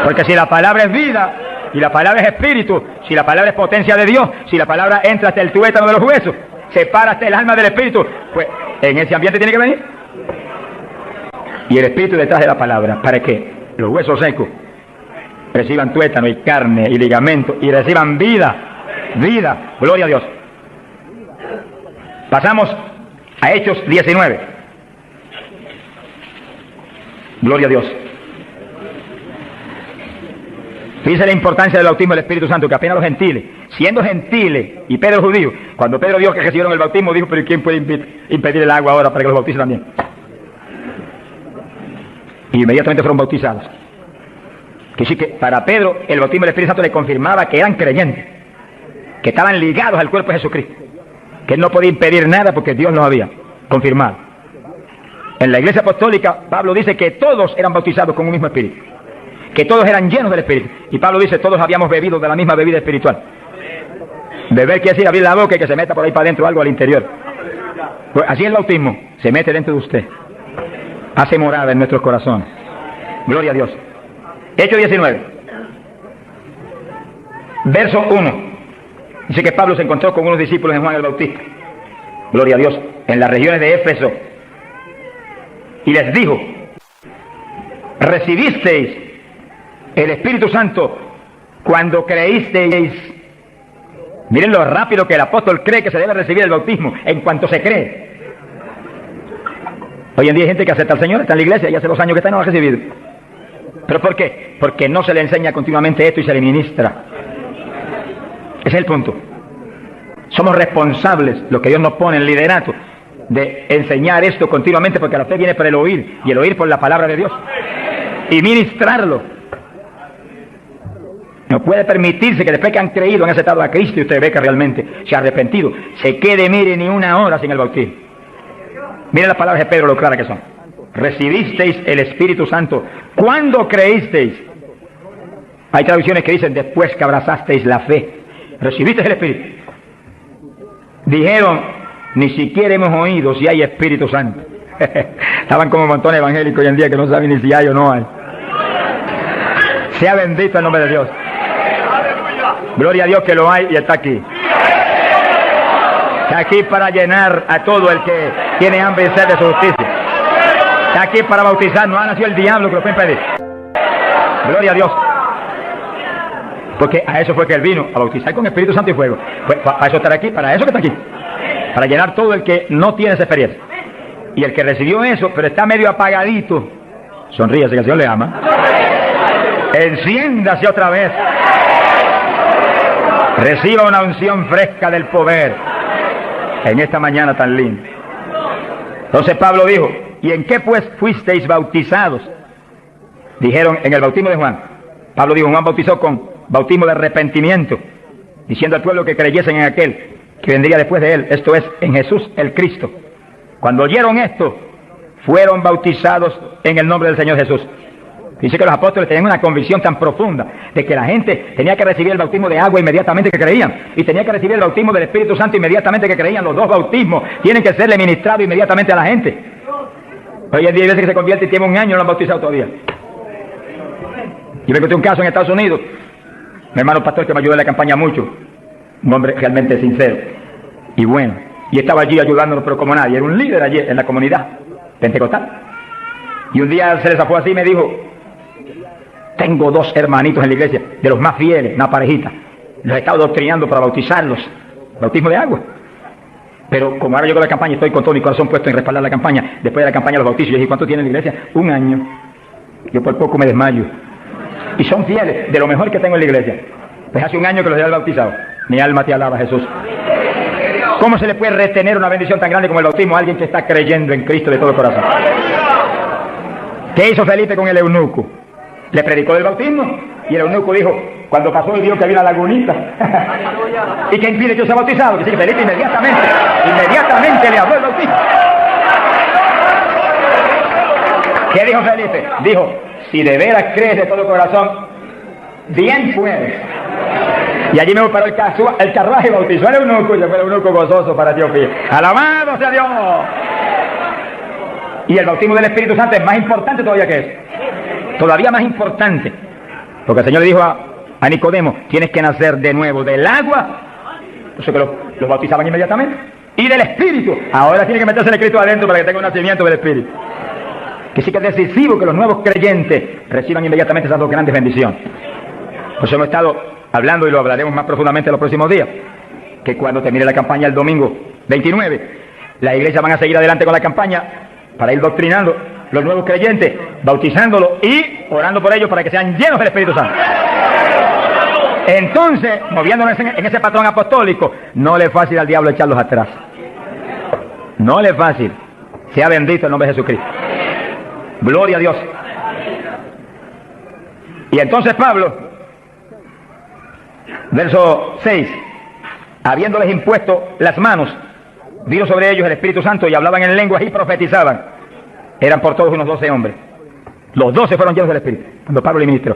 Porque si la palabra es vida, y la palabra es espíritu, si la palabra es potencia de Dios, si la palabra entra hasta el tuétano de los huesos, separa hasta el alma del espíritu, pues en ese ambiente tiene que venir. Y el espíritu detrás de la palabra, para que los huesos secos reciban tuétano y carne y ligamento y reciban vida, vida, gloria a Dios. Pasamos a Hechos 19. Gloria a Dios. Fíjense la importancia del bautismo del Espíritu Santo, que apenas los gentiles, siendo gentiles y Pedro judío, cuando Pedro dijo que recibieron el bautismo, dijo, pero ¿quién puede impedir el agua ahora para que los bautice también? Y inmediatamente fueron bautizados. Que sí, que para Pedro el bautismo del Espíritu Santo le confirmaba que eran creyentes, que estaban ligados al cuerpo de Jesucristo, que él no podía impedir nada porque Dios los había confirmado. En la iglesia apostólica Pablo dice que todos eran bautizados con un mismo espíritu, que todos eran llenos del espíritu, y Pablo dice todos habíamos bebido de la misma bebida espiritual. Beber quiere decir abrir la boca y que se meta por ahí para adentro algo al interior. Pues así el bautismo se mete dentro de usted, hace morada en nuestros corazones. Gloria a Dios. Hechos 19 verso 1 dice que Pablo se encontró con unos discípulos en Juan el Bautista, gloria a Dios, en las regiones de Éfeso, y les dijo: recibisteis el Espíritu Santo cuando creísteis. Miren lo rápido que el apóstol cree que se debe recibir el bautismo, en cuanto se cree. Hoy en día hay gente que acepta al Señor, está en la iglesia y hace 2 años que está y no lo ha recibido. ¿Pero por qué? Porque no se le enseña continuamente esto y se le ministra. Ese es el punto. Somos responsables, lo que Dios nos pone en liderato, de enseñar esto continuamente, porque la fe viene por el oír, y el oír por la palabra de Dios, y ministrarlo. No puede permitirse que después que han creído, han aceptado a Cristo, y usted ve que realmente se ha arrepentido, se quede, mire, ni una hora sin el bautismo. Miren las palabras de Pedro, lo claras que son. Recibisteis el Espíritu Santo cuando creísteis. Hay traducciones que dicen después que abrazasteis la fe. Recibisteis el Espíritu. Dijeron, ni siquiera hemos oído si hay Espíritu Santo. Estaban como montones evangélicos hoy en día que no saben ni si hay o no hay. Sea bendito el nombre de Dios. Gloria a Dios que lo hay y está aquí. Está aquí para llenar a todo el que tiene hambre y sed de su justicia. Está aquí para bautizar. No ha nacido el diablo que lo puede impedir. Gloria a Dios. Porque a eso fue que él vino, a bautizar con Espíritu Santo y fuego. Pues, para eso estar aquí, para eso que está aquí. Para llenar todo el que no tiene esa experiencia. Y el que recibió eso, pero está medio apagadito, sonríase que el Señor le ama. Enciéndase otra vez. Reciba una unción fresca del poder en esta mañana tan linda. Entonces Pablo dijo, ¿y en qué pues fuisteis bautizados? Dijeron, en el bautismo de Juan. Pablo dijo, Juan bautizó con bautismo de arrepentimiento, diciendo al pueblo que creyesen en aquel que vendría después de él, esto es, en Jesús el Cristo. Cuando oyeron esto, fueron bautizados en el nombre del Señor Jesús. Dice que los apóstoles tenían una convicción tan profunda de que la gente tenía que recibir el bautismo de agua inmediatamente que creían, y tenía que recibir el bautismo del Espíritu Santo inmediatamente que creían. Los dos bautismos tienen que serle ministrados inmediatamente a la gente. Hoy en día hay veces que se convierte y tiene un año y no lo han bautizado todavía. Yo me conté un caso en Estados Unidos, mi hermano pastor que me ayudó en la campaña mucho, un hombre realmente sincero y bueno, y estaba allí ayudándonos pero como nadie, era un líder allí en la comunidad pentecostal. Y un día se les zafó así y me dijo, tengo dos hermanitos en la iglesia, de los más fieles, una parejita, los he estado doctrinando para bautizarlos, bautismo de agua. Pero como ahora llego a la campaña, estoy con todo mi corazón puesto en respaldar la campaña. Después de la campaña los bautizos. Yo dije, ¿cuánto tiene en la iglesia? 1 año. Yo por poco me desmayo. Y son fieles, de lo mejor que tengo en la iglesia. Pues hace 1 año que los he bautizado. Mi alma te alaba, Jesús. ¿Cómo se le puede retener una bendición tan grande como el bautismo a alguien que está creyendo en Cristo de todo corazón? ¿Qué hizo Felipe con el eunuco? Le predicó del bautismo y el eunuco dijo, cuando pasó y vio que había una lagunita, ¿y qué impide que yo sea bautizado? Dice que Felipe inmediatamente le habló el bautismo. ¿Qué dijo Felipe? Dijo, si de veras crees de todo corazón, bien puedes. Y allí me paró el carruaje y bautizó al eunuco, y fue el eunuco gozoso para Dios. ¡Alabado sea Dios! Y el bautismo del Espíritu Santo es más importante todavía que eso. Todavía más importante. Porque el Señor le dijo a Nicodemo, tienes que nacer de nuevo del agua. Entonces que los bautizaban inmediatamente. Y del Espíritu. Ahora tiene que meterse el Espíritu adentro para que tenga un nacimiento del Espíritu. Que sí que es decisivo que los nuevos creyentes reciban inmediatamente esas dos grandes bendiciones. Por eso hemos estado hablando y lo hablaremos más profundamente en los próximos días. Que cuando termine la campaña el domingo 29, las iglesias van a seguir adelante con la campaña para ir doctrinando los nuevos creyentes, bautizándolos y orando por ellos para que sean llenos del Espíritu Santo. Entonces, moviéndonos en ese patrón apostólico, no le es fácil al diablo echarlos atrás. No le es fácil. Sea bendito el nombre de Jesucristo. Gloria a Dios. Y entonces Pablo, verso 6, habiéndoles impuesto las manos, vino sobre ellos el Espíritu Santo y hablaban en lenguas y profetizaban. Eran por todos unos 12 hombres. Los 12 fueron llenos del Espíritu, cuando Pablo le ministró.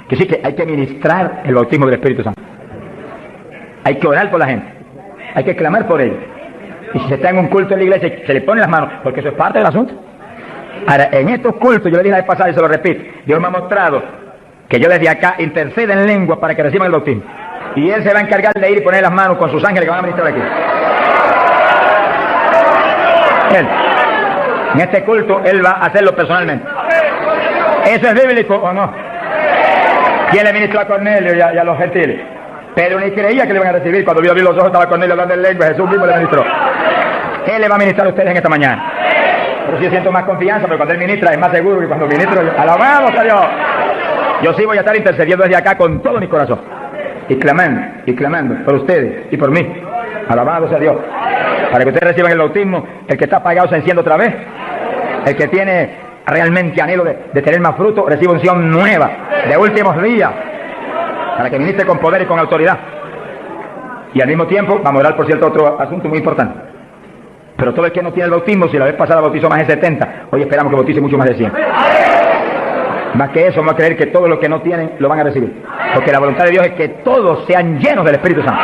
Que sí que hay que ministrar el bautismo del Espíritu Santo. Hay que orar por la gente. Hay que clamar por ellos. Y si se está en un culto en la iglesia, se le ponen las manos, porque eso es parte del asunto. Ahora, en estos cultos, yo le dije la vez pasada y se lo repito, Dios me ha mostrado que yo desde acá intercedo en lengua para que reciban el bautismo. Y Él se va a encargar de ir y poner las manos con sus ángeles que van a ministrar aquí. Él. En este culto, Él va a hacerlo personalmente. ¿Eso es bíblico o no? ¿Quién le ministró a Cornelio y a los gentiles? Pedro ni creía que le iban a recibir. Cuando vio abrir los ojos, estaba Cornelio hablando en lengua. Jesús mismo le ministró. Él le va a ministrar a ustedes en esta mañana. Pero sí siento más confianza, pero cuando Él ministra es más seguro que cuando ministro yo. ¡Alabamos a Dios! Yo sí voy a estar intercediendo desde acá con todo mi corazón. Y clamando por ustedes y por mí. Alabado sea Dios. Para que ustedes reciban el bautismo, el que está apagado se enciende otra vez. El que tiene realmente anhelo de tener más fruto, recibe unción nueva, de últimos días, para que ministre con poder y con autoridad. Y al mismo tiempo, vamos a orar por cierto otro asunto muy importante. Pero todo el que no tiene el bautismo, si la vez pasada bautizó más de 70, hoy esperamos que bautice mucho más de 100. Más que eso, vamos a creer que todos los que no tienen lo van a recibir. Porque la voluntad de Dios es que todos sean llenos del Espíritu Santo.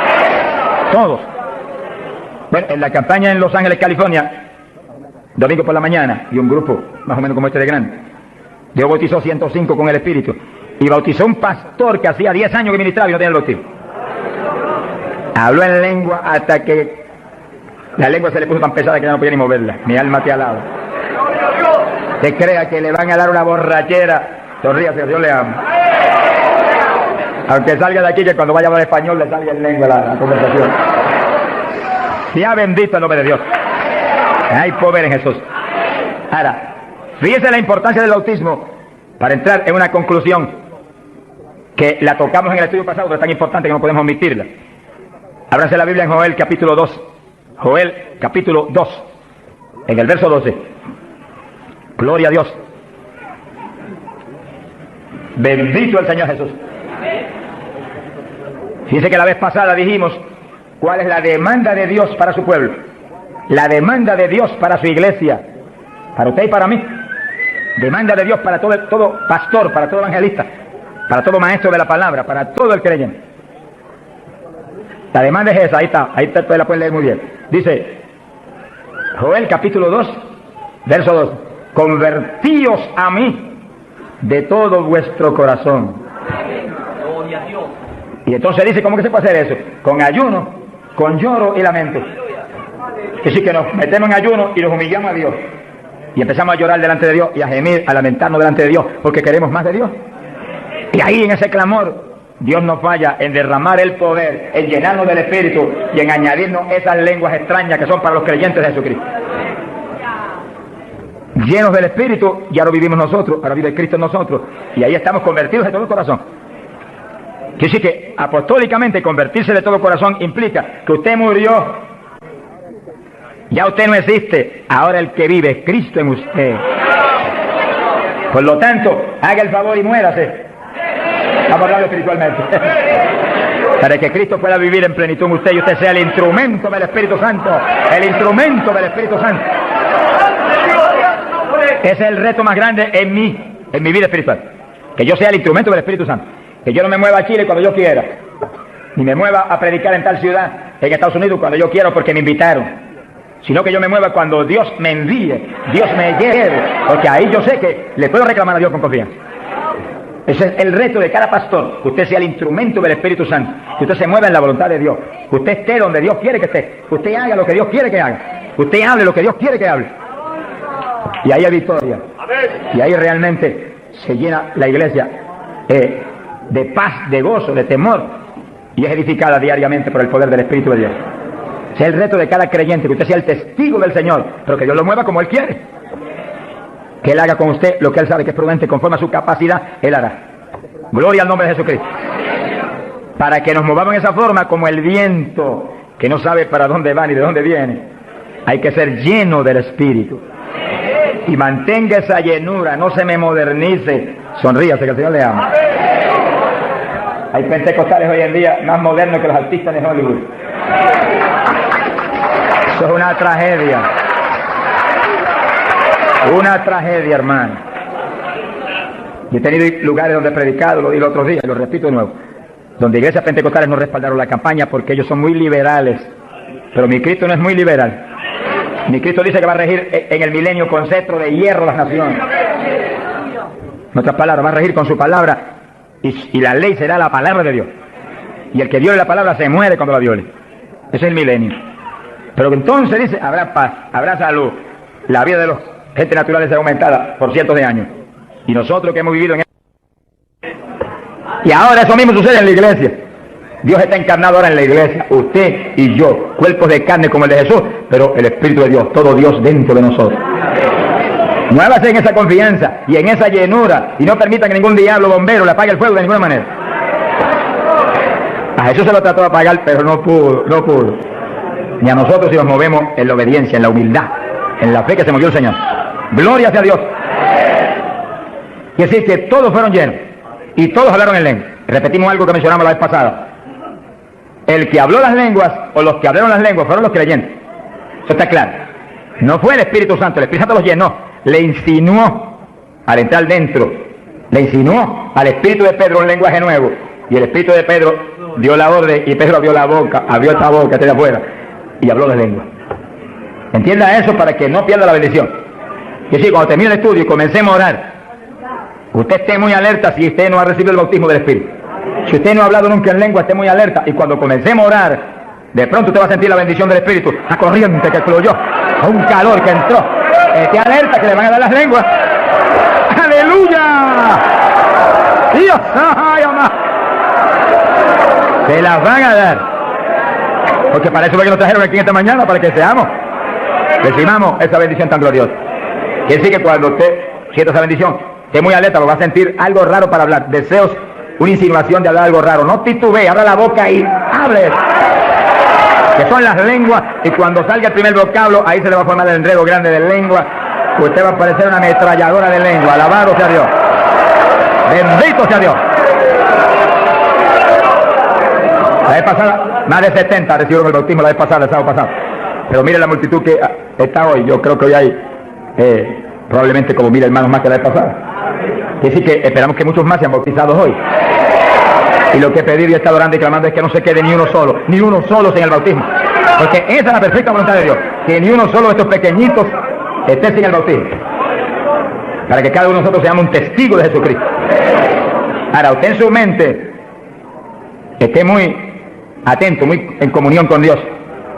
Todos. Bueno, en la campaña en Los Ángeles, California, domingo por la mañana, y un grupo más o menos como este de grande, Dios bautizó 105 con el Espíritu. Y bautizó un pastor que hacía 10 años que ministraba y no tenía el bautismo. Habló en lengua hasta que la lengua se le puso tan pesada que ya no podía ni moverla. Mi alma te alaba. Que crea que le van a dar una borrachera. Sonríase, Dios le ama. Aunque salga de aquí, que cuando vaya a hablar español le salga en lengua la conversación. Sea bendito el nombre de Dios. Hay poder en Jesús. Ahora, fíjese la importancia del bautismo para entrar en una conclusión que la tocamos en el estudio pasado, pero es tan importante que no podemos omitirla. Ábranse la Biblia en Joel capítulo 2. Joel capítulo 2, en el verso 12. Gloria a Dios. Bendito el Señor Jesús. Fíjense que la vez pasada dijimos cuál es la demanda de Dios para su pueblo. La demanda de Dios para su iglesia. Para usted y para mí. Demanda de Dios para todo pastor, para todo evangelista, para todo maestro de la palabra, para todo el creyente. La demanda es esa, ahí está, usted la puede leer muy bien. Dice, Joel capítulo 2, verso 2. Convertíos a mí de todo vuestro corazón. Y entonces dice, ¿cómo que se puede hacer eso? Con ayuno, con lloro y lamento. Que sí, que nos metemos en ayuno y nos humillamos a Dios. Y empezamos a llorar delante de Dios y a gemir, a lamentarnos delante de Dios, porque queremos más de Dios. Y ahí en ese clamor, Dios no falla en derramar el poder, en llenarnos del Espíritu y en añadirnos esas lenguas extrañas que son para los creyentes de Jesucristo. Llenos del Espíritu, ya lo vivimos nosotros, ahora vive Cristo en nosotros, y ahí estamos convertidos de todo corazón. Quiere decir que apostólicamente convertirse de todo corazón implica que usted murió. Ya usted no existe, ahora el que vive es Cristo en usted. Por lo tanto, haga el favor y muérase. Vamos a hablar espiritualmente. Para que Cristo pueda vivir en plenitud en usted y usted sea el instrumento del Espíritu Santo. El instrumento del Espíritu Santo. Ese es el reto más grande en mi vida espiritual. Que yo sea el instrumento del Espíritu Santo. Que yo no me mueva a Chile cuando yo quiera. Ni me mueva a predicar en tal ciudad, en Estados Unidos, cuando yo quiero porque me invitaron. Sino que yo me mueva cuando Dios me envíe, Dios me lleve, porque ahí yo sé que le puedo reclamar a Dios con confianza. Ese es el reto de cada pastor, que usted sea el instrumento del Espíritu Santo, que usted se mueva en la voluntad de Dios, que usted esté donde Dios quiere que esté, que usted haga lo que Dios quiere que haga, que usted hable lo que Dios quiere que hable. Y ahí hay victoria, y ahí realmente se llena la iglesia de paz, de gozo, de temor, y es edificada diariamente por el poder del Espíritu de Dios. Ese es el reto de cada creyente, que usted sea el testigo del Señor, pero que Dios lo mueva como Él quiere. Que Él haga con usted lo que Él sabe que es prudente, conforme a su capacidad, Él hará. Gloria al nombre de Jesucristo. Para que nos movamos en esa forma como el viento, que no sabe para dónde va ni de dónde viene. Hay que ser lleno del Espíritu. Y mantenga esa llenura, no se me modernice. Sonríase, que el Señor le ama. Hay pentecostales hoy en día más modernos que los artistas de Hollywood. Eso es una tragedia. Una tragedia, hermano. Yo he tenido lugares donde he predicado, lo di los otros días, y lo repito de nuevo, donde iglesias pentecostales no respaldaron la campaña porque ellos son muy liberales. Pero mi Cristo no es muy liberal. Mi Cristo dice que va a regir en el milenio con cetro de hierro las naciones. En otras palabras, va a regir con su palabra y la ley será la palabra de Dios. Y el que viole la palabra se muere cuando la viole. Ese es el milenio. Pero entonces dice, habrá paz, habrá salud. La vida de los gente naturales será aumentada por cientos de años. Y nosotros que hemos vivido en y ahora eso mismo sucede en la iglesia. Dios está encarnado ahora en la iglesia, usted y yo, cuerpos de carne como el de Jesús, pero el Espíritu de Dios, todo Dios dentro de nosotros. Muévase en esa confianza y en esa llenura y no permita que ningún diablo bombero le apague el fuego de ninguna manera. A Jesús se lo trató de apagar, pero no pudo. Ni a nosotros si nos movemos en la obediencia, en la humildad, en la fe que se movió el Señor. Gloria sea a Dios. Quiere decir que todos fueron llenos y todos hablaron en lengua. Repetimos algo que mencionamos la vez pasada. El que habló las lenguas o los que hablaron las lenguas fueron los creyentes. Eso está claro. No fue el Espíritu Santo, el Espíritu Santo los llenó, le insinuó al entrar dentro, le insinuó al Espíritu de Pedro un lenguaje nuevo, y el Espíritu de Pedro dio la orden y Pedro abrió la boca, abrió esta boca de afuera y habló las lenguas. Entienda eso para que no pierda la bendición. Que si cuando termine el estudio y comencemos a orar, usted esté muy alerta si usted no ha recibido el bautismo del Espíritu. Si usted no ha hablado nunca en lengua, esté muy alerta, y cuando comencemos a orar, de pronto usted va a sentir la bendición del Espíritu, la corriente que fluyó, un calor que entró. Esté alerta que le van a dar las lenguas. ¡Aleluya! ¡Dios! ¡Ay, mamá! Se las van a dar. Porque para eso fue que nos trajeron aquí esta mañana, para que seamos, recibamos esa bendición tan gloriosa. Quiere decir que cuando usted sienta esa bendición, esté muy alerta, lo va a sentir algo raro para hablar, deseos, una insinuación de hablar algo raro. No titubee, abra la boca y hable. que son las lenguas, y cuando salga el primer vocablo, ahí se le va a formar el enredo grande de lengua. Usted va a parecer una ametralladora de lengua. Alabado sea Dios. Bendito sea Dios. La vez pasada, más de 70 recibieron el bautismo la vez pasada, el sábado pasado. Pero mire la multitud que está hoy. Yo creo que hoy hay probablemente como 1000 hermanos más que la vez pasada. Quiere decir que esperamos que muchos más sean bautizados hoy. Y lo que pedir y estar orando y clamando es que no se quede ni uno solo sin el bautismo. Porque esa es la perfecta voluntad de Dios, que ni uno solo de estos pequeñitos esté sin el bautismo. Para que cada uno de nosotros seamos un testigo de Jesucristo. Ahora, usted en su mente esté muy atento, muy en comunión con Dios.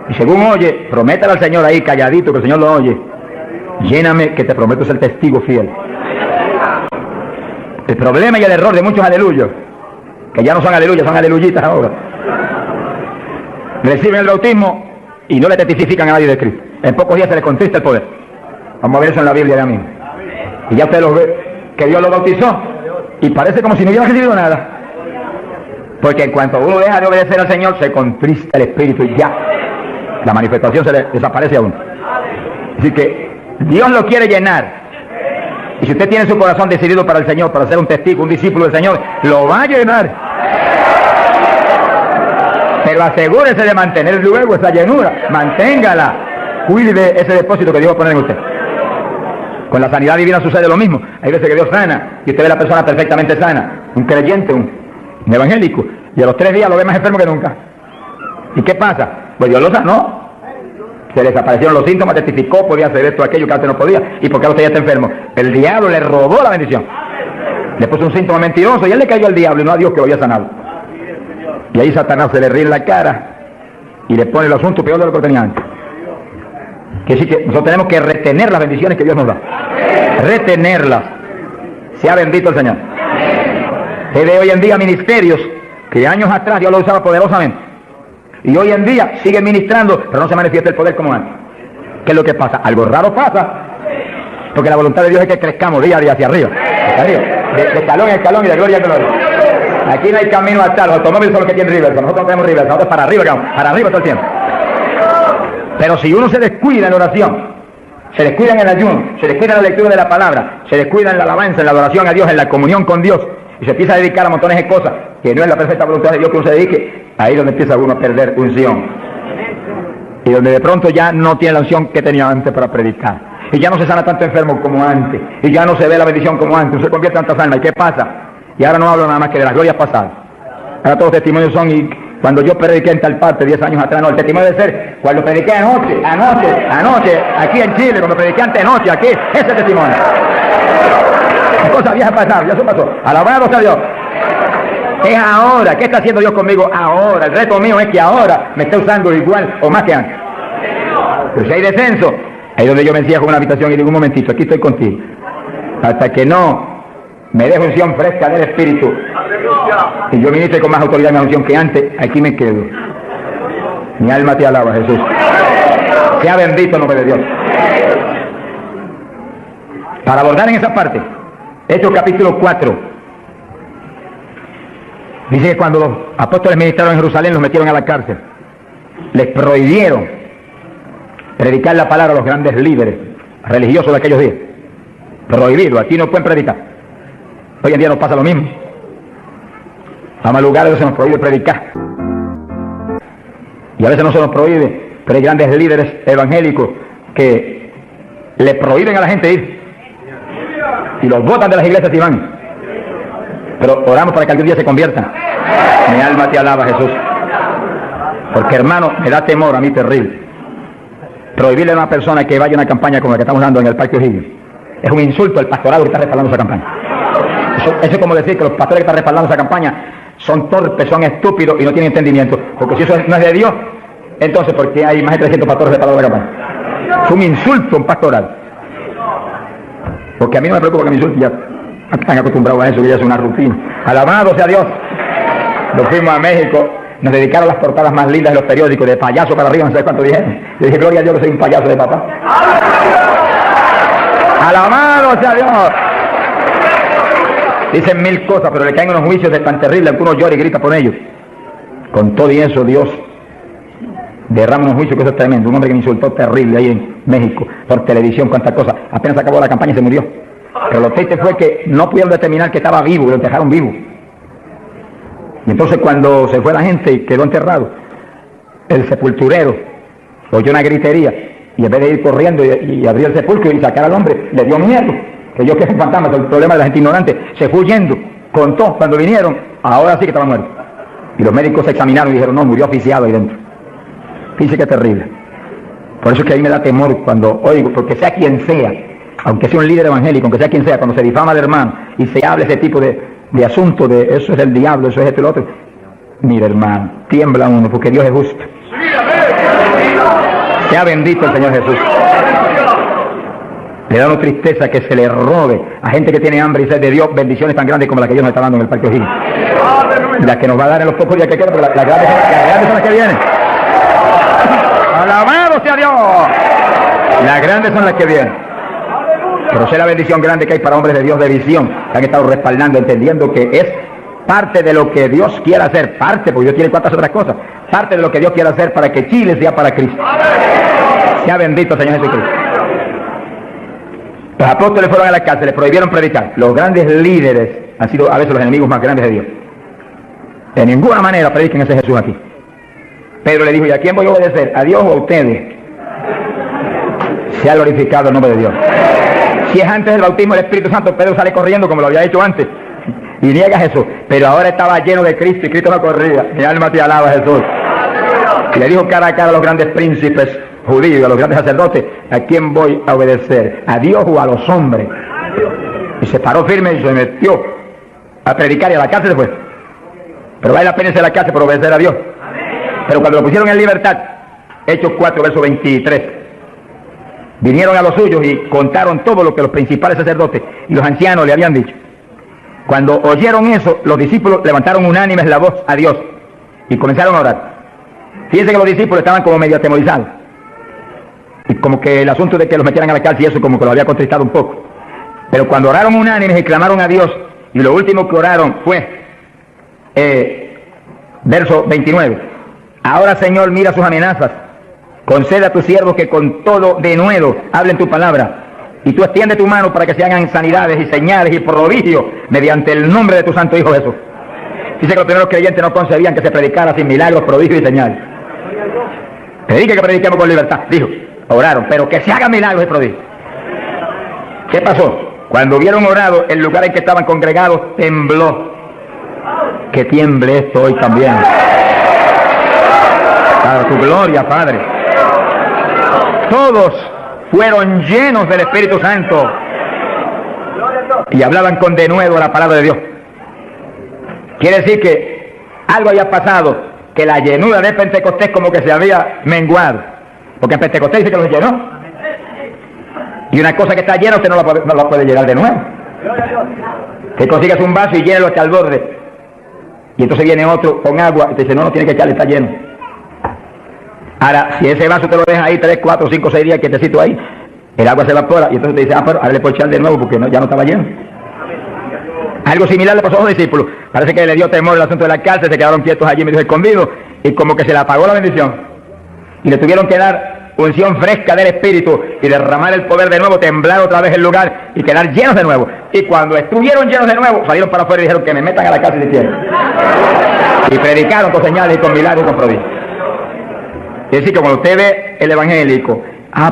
Y según oye, prométale al Señor ahí calladito, que el Señor lo oye. Lléname, que te prometo ser testigo fiel. El problema y el error de muchos aleluyos, que ya no son aleluyas, son aleluyitas ahora, reciben el bautismo y no le testifican a nadie de Cristo. En pocos días se les contrista el poder. Vamos a ver eso en la Biblia ya mismo. Y ya usted lo ve, que Dios lo bautizó y parece como si no hubiera recibido nada. Porque en cuanto uno deja de obedecer al Señor, se contrista el Espíritu y ya la manifestación se le desaparece a uno. Así que Dios lo quiere llenar. Y si usted tiene su corazón decidido para el Señor, para ser un testigo, un discípulo del Señor, lo va a llenar. Pero asegúrese de mantener luego esa llenura. Manténgala. Cuide ese depósito que Dios va a poner en usted. Con la sanidad divina sucede lo mismo. Hay veces que Dios sana y usted ve a la persona perfectamente sana. Un creyente, un evangélico. Y a los 3 días lo ve más enfermo que nunca. ¿Y qué pasa? Pues Dios lo sanó. Se le desaparecieron los síntomas, testificó, podía hacer esto, aquello que antes no podía. ¿Y por qué usted ya está enfermo? El diablo le robó la bendición. Le puso un síntoma mentiroso y él le cayó al diablo y no a Dios que lo había sanado. Y ahí Satanás se le ríe en la cara y le pone el asunto peor de lo que tenía antes. Que sí, que nosotros tenemos que retener las bendiciones que Dios nos da. Retenerlas. Sea bendito el Señor. Se ve hoy en día ministerios que años atrás Dios lo usaba poderosamente. Y hoy en día siguen ministrando, pero no se manifiesta el poder como antes. ¿Qué es lo que pasa? Algo raro pasa. Porque la voluntad de Dios es que crezcamos día a día hacia arriba. De escalón en escalón y de gloria en gloria. Aquí no hay camino hasta los automóviles son los que tienen reversa. Nosotros no tenemos reversa, nosotros para arriba todo el tiempo. Pero si uno se descuida en la oración, se descuida en el ayuno, se descuida en la lectura de la palabra, se descuida en la alabanza, en la adoración a Dios, en la comunión con Dios, y se empieza a dedicar a montones de cosas que no es la perfecta voluntad de Dios que uno se dedique, ahí es donde empieza uno a perder unción. Y donde de pronto ya no tiene la unción que tenía antes para predicar. Y ya no se sana tanto enfermo como antes. Y ya no se ve la bendición como antes. No se convierte en tantas almas. ¿Y qué pasa? Y ahora no hablo nada más que de las glorias pasadas. Ahora todos los testimonios son, y cuando yo prediqué en tal parte 10 años atrás, no, el testimonio debe ser cuando prediqué anoche, aquí en Chile, cuando prediqué antenoche, aquí, ese testimonio. Cosas viejas pasadas, ya eso pasó. Alabado sea Dios. Es ahora. ¿Qué está haciendo Dios conmigo ahora? El reto mío es que ahora me esté usando igual o más que antes. Pero si hay descenso, ahí donde yo me encierro en una habitación y digo, un momentito, aquí estoy contigo. Hasta que no me deje unción fresca del Espíritu y yo ministre con más autoridad en la unción que antes, aquí me quedo. Mi alma te alaba, Jesús. Sea bendito el nombre de Dios. Para abordar en esa parte, Hechos capítulo 4, dice que cuando los apóstoles ministraron en Jerusalén, los metieron a la cárcel. Les prohibieron predicar la palabra a los grandes líderes religiosos de aquellos días. Prohibido, aquí no pueden predicar. Hoy en día nos pasa lo mismo. Vamos a lugares donde se nos prohíbe predicar. Y a veces no se nos prohíbe, pero hay grandes líderes evangélicos que le prohíben a la gente ir. Y los botan de las iglesias y van. Pero oramos para que algún día se conviertan. Mi alma te alaba, Jesús. Porque, hermano, me da temor a mí terrible. Prohibirle a una persona que vaya a una campaña como la que estamos dando en el Parque O'Higgins. Es un insulto al pastorado que está respaldando esa campaña. Eso es como decir que los pastores que están respaldando esa campaña son torpes, son estúpidos y no tienen entendimiento. Porque si eso no es de Dios, entonces, ¿por qué hay más de 300 pastores respaldando la campaña? Es un insulto a un pastoral. Porque a mí no me preocupa que me insulten, ya están acostumbrados a eso, que ya es una rutina. Alabado sea Dios. Nos fuimos a México, nos dedicaron las portadas más lindas de los periódicos, de payaso para arriba, no sé cuánto dijeron. Yo dije, gloria a Dios que soy un payaso de papá. Alabado sea Dios. Dicen 1000 cosas, pero le caen unos juicios de tan terribles, algunos lloran y gritan por ellos. Con todo y eso, Dios derrama unos juicios que eso es tremendo. Un hombre que me insultó terrible ahí en México, por televisión, cuántas cosas. Apenas acabó la campaña y se murió. Pero lo triste fue que no pudieron determinar que estaba vivo, y lo enterraron vivo. Y entonces cuando se fue la gente y quedó enterrado, el sepulturero oyó una gritería y en vez de ir corriendo y abrir el sepulcro y sacar al hombre, le dio miedo. Que yo que es un fantasma, el problema de la gente ignorante, se fue huyendo, contó cuando vinieron, ahora sí que estaba muerto. Y los médicos se examinaron y dijeron, no, murió asfixiado ahí dentro. Fíjese que terrible. Por eso es que a mí me da temor cuando oigo, porque sea quien sea, aunque sea un líder evangélico, aunque sea quien sea, cuando se difama al hermano y se habla ese tipo de asunto de eso es el diablo, eso es esto y lo otro, mire hermano, tiembla uno porque Dios es justo. Sea bendito el Señor Jesús. Le da una tristeza que se le robe a gente que tiene hambre y sed de Dios bendiciones tan grandes como la que Dios nos está dando en el Parque O'Higgins. Las que nos va a dar en los pocos días que quedan, porque las grandes son las que vienen. ¡Alabado sea Dios! Las grandes son las que vienen. Pero sé la bendición grande que hay para hombres de Dios de visión, que han estado respaldando, entendiendo que es parte de lo que Dios quiere hacer, parte, porque Dios tiene cuantas otras cosas, parte de lo que Dios quiere hacer para que Chile sea para Cristo. Sea bendito el Señor Jesucristo. Los apóstoles fueron a la cárcel, les prohibieron predicar. Los grandes líderes han sido a veces los enemigos más grandes de Dios. De ninguna manera prediquen ese Jesús aquí. Pedro le dijo, ¿y a quién voy a obedecer? ¿A Dios o a ustedes? Se ha glorificado el nombre de Dios. Si es antes del bautismo del Espíritu Santo, Pedro sale corriendo como lo había hecho antes y niega a Jesús, pero ahora estaba lleno de Cristo y Cristo no corría. Mi alma te alaba, Jesús. Y le dijo cara a cara a los grandes príncipes judíos, a los grandes sacerdotes, ¿a quién voy a obedecer? ¿A Dios o a los hombres? Y se paró firme y se metió a predicar y a la cárcel después. Pero vale la pena irse a la cárcel por obedecer a Dios. Pero cuando lo pusieron en libertad, Hechos 4, verso 23, vinieron a los suyos y contaron todo lo que los principales sacerdotes y los ancianos le habían dicho. Cuando oyeron eso, los discípulos levantaron unánimes la voz a Dios y comenzaron a orar. Fíjense que los discípulos estaban como medio atemorizados. Y como que el asunto de que los metieran a la cárcel y eso como que lo había contristado un poco. Pero cuando oraron unánimes y clamaron a Dios, y lo último que oraron fue, verso 29, ahora Señor mira sus amenazas, concede a tus siervos que con todo denuedo hablen tu palabra, y tú extiende tu mano para que se hagan sanidades y señales y prodigios mediante el nombre de tu santo Hijo Jesús. Dice que los primeros creyentes no concebían que se predicara sin milagros, prodigios y señales. Predique que prediquemos con libertad, dijo. Oraron, pero que se hagan milagros y prodigios. ¿Qué pasó? Cuando hubieron orado, el lugar en que estaban congregados tembló. Que tiemble esto hoy también. Para tu gloria, Padre. Todos fueron llenos del Espíritu Santo y hablaban con denuedo la palabra de Dios. Quiere decir que algo había pasado, que la llenura de Pentecostés como que se había menguado. Porque en Pentecostés dice que los llenó. Y una cosa que está llena usted no la puede llenar de nuevo. Que consigues un vaso y llénelo hasta el borde. Y entonces viene otro con agua y te dice, no tiene que echarle, está lleno. Ahora, si ese vaso te lo dejas ahí 3, 4, 5, 6 días quietecito ahí, el agua se evapora y entonces te dice, pero ahora le puedo echar de nuevo porque ya no estaba lleno. Algo similar le pasó a los discípulos. Parece que le dio temor el asunto de la cárcel, se quedaron quietos allí medio escondidos y como que se le apagó la bendición. Y le tuvieron que dar unción fresca del Espíritu y derramar el poder de nuevo, temblar otra vez el lugar y quedar llenos de nuevo. Y cuando estuvieron llenos de nuevo, salieron para afuera y dijeron que me metan a la cárcel si quieren. Y predicaron con señales y con milagros y con prodigios. Es decir, que cuando usted ve el evangélico,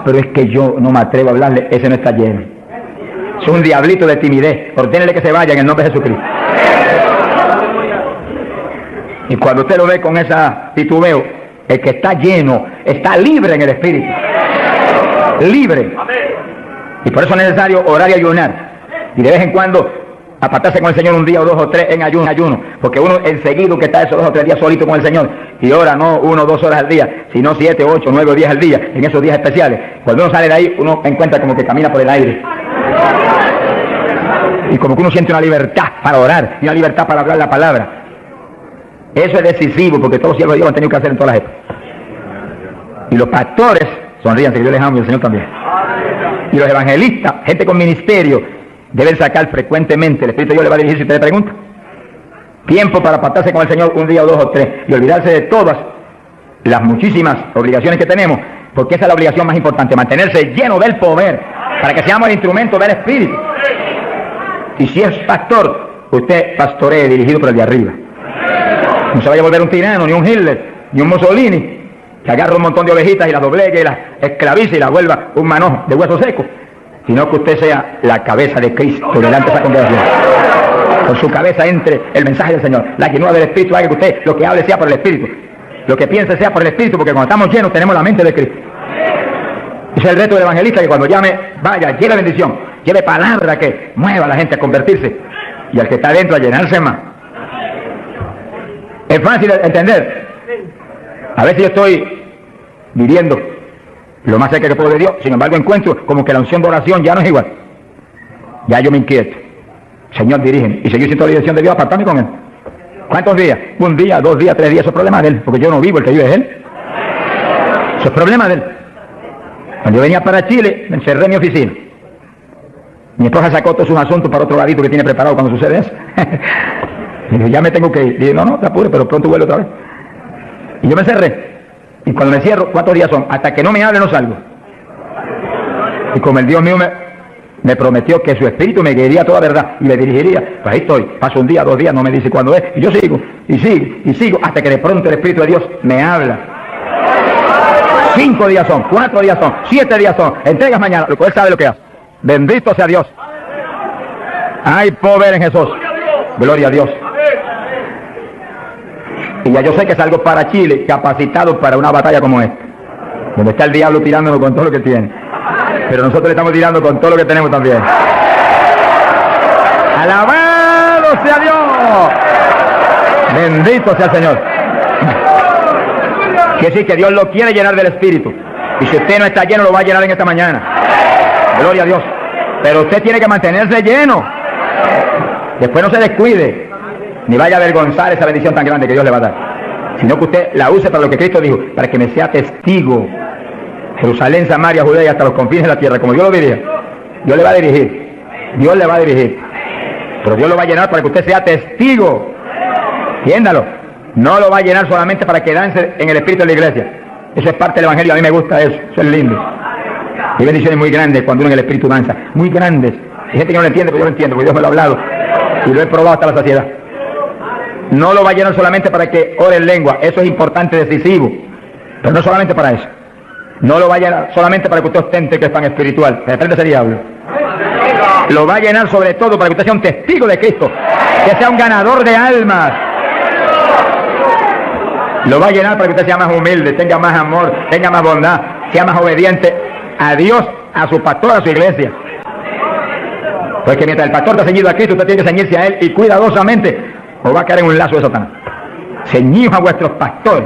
pero es que yo no me atrevo a hablarle, ese no está lleno. Es un diablito de timidez. Ordénele que se vaya en el nombre de Jesucristo. Y cuando usted lo ve con esa titubeo, el que está lleno, está libre en el Espíritu. Libre. Y por eso es necesario orar y ayunar. Y de vez en cuando apartarse con el Señor un día o 2 o 3 en ayuno. Porque uno enseguida que está esos 2 o 3 días solito con el Señor. Y ora no 1 o 2 horas al día, sino 7, 8, 9 o 10 al día, en esos días especiales. Cuando uno sale de ahí, uno encuentra como que camina por el aire. Y como que uno siente una libertad para orar y una libertad para hablar la palabra. Eso es decisivo, porque todos los siervos de Dios han tenido que hacer en todas las épocas. Y los pastores, sonríanse, que yo les amo y el Señor también. Y los evangelistas, gente con ministerio, deben sacar frecuentemente, el Espíritu de Dios le va a dirigir si usted le pregunta, tiempo para apartarse con el Señor un día o 2 o 3 y olvidarse de todas las muchísimas obligaciones que tenemos, porque esa es la obligación más importante, mantenerse lleno del poder, para que seamos el instrumento del Espíritu. Y si es pastor, usted pastoree dirigido por el de arriba. No se vaya a volver un tirano, ni un Hitler, ni un Mussolini, que agarra un montón de ovejitas y las doblegue y las esclavice y las vuelva un manojo de hueso seco, sino que usted sea la cabeza de Cristo delante de esa congregación. Por su cabeza entre el mensaje del Señor. La llenura del Espíritu haga que usted lo que hable sea por el Espíritu, lo que piense sea por el Espíritu, porque cuando estamos llenos tenemos la mente de Cristo. Ese es el reto del evangelista, que cuando llame, vaya, lleve bendición, lleve palabra que mueva a la gente a convertirse, y al que está adentro a llenarse más. Es fácil de entender. A veces yo estoy viviendo lo más cerca que puedo de Dios, sin embargo encuentro como que la unción de oración ya no es igual. Ya yo me inquieto. Señor, dirígeme. Y seguir sin toda la dirección de Dios, apartarme con Él. ¿Cuántos días? Un día, 2 días, 3 días, eso es problema de Él, porque yo no vivo, el que vive es Él. Eso es problema de Él. Cuando yo venía para Chile, me encerré en mi oficina. Mi esposa sacó todos sus asuntos para otro ladito que tiene preparado cuando sucede eso. Y dije, ya me tengo que ir. Y dije, no, te apures, pero pronto vuelvo otra vez. Y yo me encerré. Y cuando me cierro, ¿cuántos días son? Hasta que no me hable, no salgo. Y como el Dios mío me prometió que su espíritu me guiaría a toda verdad y me dirigiría, pues ahí estoy. Paso un día, 2 días, no me dice cuándo es. Y yo sigo, y sigo, y sigo, hasta que de pronto el Espíritu de Dios me habla. 5 días son, 4 días son, 7 días son. Entregas mañana, lo que Él sabe lo que hace. Bendito sea Dios. Hay poder en Jesús. Gloria a Dios. Y ya yo sé que salgo para Chile capacitado para una batalla como esta, donde está el diablo tirándonos con todo lo que tiene, pero nosotros le estamos tirando con todo lo que tenemos también. ¡Alabado sea Dios! Bendito sea el Señor. Quiere decir que Dios lo quiere llenar del Espíritu, y si usted no está lleno lo va a llenar en esta mañana. Gloria a Dios. Pero usted tiene que mantenerse lleno. Después no se descuide, ni vaya a avergonzar esa bendición tan grande que Dios le va a dar, sino que usted la use para lo que Cristo dijo, para que me sea testigo. Jerusalén, Samaria, Judea y hasta los confines de la tierra, como Dios lo diría. Dios le va a dirigir, Dios le va a dirigir, pero Dios lo va a llenar para que usted sea testigo. Entiéndalo, no lo va a llenar solamente para quedarse en el espíritu de la iglesia. Eso es parte del evangelio, a mí me gusta eso, eso es lindo. Hay bendiciones muy grandes cuando uno en el espíritu danza, muy grandes. Hay gente que no lo entiende, pero yo lo entiendo, porque Dios me lo ha hablado y lo he probado hasta la saciedad. No lo va a llenar solamente para que ore en lengua, eso es importante, decisivo, pero no solamente para eso. No lo va a llenar solamente para que usted ostente que es tan espiritual, de repente ese diablo. Lo va a llenar sobre todo para que usted sea un testigo de Cristo, que sea un ganador de almas. Lo va a llenar para que usted sea más humilde, tenga más amor, tenga más bondad, sea más obediente a Dios, a su pastor, a su iglesia. Porque mientras el pastor está ceñido a Cristo, usted tiene que ceñirse a Él y cuidadosamente, o va a caer en un lazo de Satanás. Ceñidos a vuestros pastores.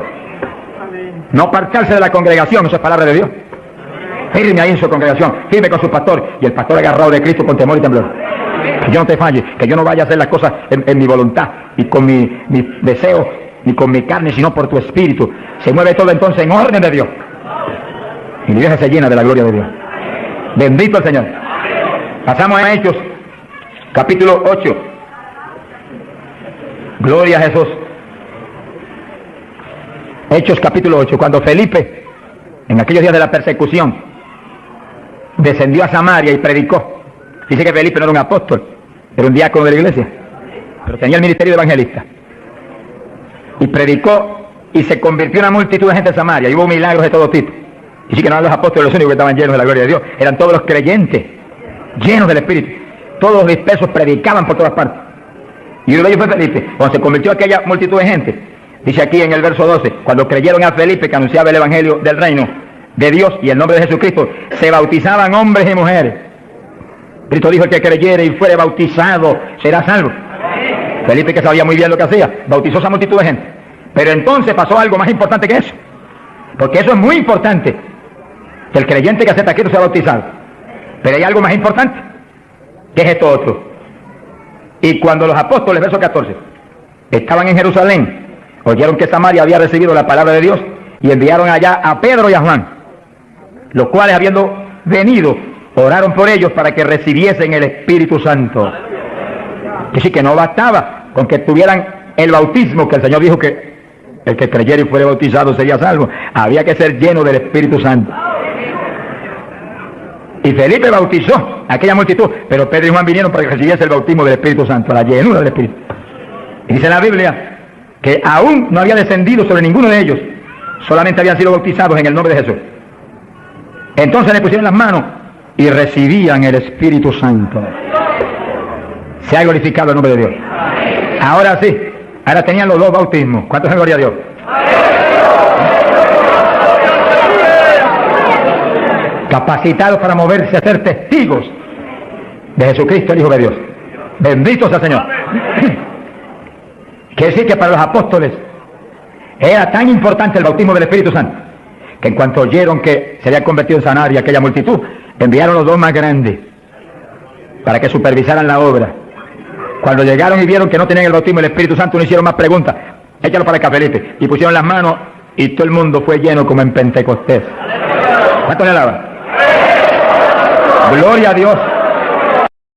No apartarse de la congregación, eso es palabra de Dios. Firme ahí en su congregación, firme con su pastor, y el pastor agarrado de Cristo con temor y temblor. Que yo no te falle, que yo no vaya a hacer las cosas en mi voluntad y con mi deseo, ni con mi carne, sino por tu espíritu. Se mueve todo entonces en orden de Dios. Y mi Dios se llena de la gloria de Dios. Bendito el Señor. Pasamos a Hechos, capítulo 8. Gloria a Jesús. Hechos capítulo 8, cuando Felipe, en aquellos días de la persecución, descendió a Samaria y predicó. Dice que Felipe no era un apóstol, era un diácono de la iglesia, pero tenía el ministerio de evangelista. Y predicó y se convirtió en una multitud de gente en Samaria, y hubo milagros de todo tipo. Y sí que no eran los apóstoles los únicos que estaban llenos de la gloria de Dios, eran todos los creyentes, llenos del Espíritu. Todos los dispersos predicaban por todas partes. Y uno de ellos fue Felipe. Cuando se convirtió aquella multitud de gente, dice aquí en el verso 12, cuando creyeron a Felipe que anunciaba el evangelio del reino de Dios y el nombre de Jesucristo, se bautizaban hombres y mujeres. Cristo dijo: el que creyere y fuere bautizado será salvo. Felipe, que sabía muy bien lo que hacía, bautizó a esa multitud de gente. Pero entonces pasó algo más importante que eso, porque eso es muy importante, que el creyente que acepta a Cristo sea bautizado. Pero hay algo más importante, que es esto otro. Y cuando los apóstoles, verso 14, estaban en Jerusalén, oyeron que Samaria había recibido la palabra de Dios, y enviaron allá a Pedro y a Juan, los cuales, habiendo venido, oraron por ellos para que recibiesen el Espíritu Santo. Es decir, que no bastaba con que tuvieran el bautismo que el Señor dijo que El que creyera y fuera bautizado sería salvo. Había que ser lleno del Espíritu Santo. Y Felipe bautizó a aquella multitud, pero Pedro y Juan vinieron para que recibiese el bautismo del Espíritu Santo, la llenura del Espíritu. Y dice la Biblia que aún no había descendido sobre ninguno de ellos, solamente habían sido bautizados en el nombre de Jesús. Entonces le pusieron las manos y recibían el Espíritu Santo. Se ha glorificado el nombre de Dios. Ahora sí, ahora tenían los dos bautismos. ¿Cuántos en gloria a Dios? Capacitados para moverse a ser testigos de Jesucristo, el Hijo de Dios. Bendito sea el Señor. Quiere decir que para los apóstoles era tan importante el bautismo del Espíritu Santo, que en cuanto oyeron que se había convertido en Samaria aquella multitud, enviaron los dos más grandes para que supervisaran la obra. Cuando llegaron y vieron que no tenían el bautismo del Espíritu Santo, no hicieron más preguntas. Échalo para acá, Felipe. Y pusieron las manos y todo el mundo fue lleno como en Pentecostés. ¿Cuánto le alaban? Gloria a Dios.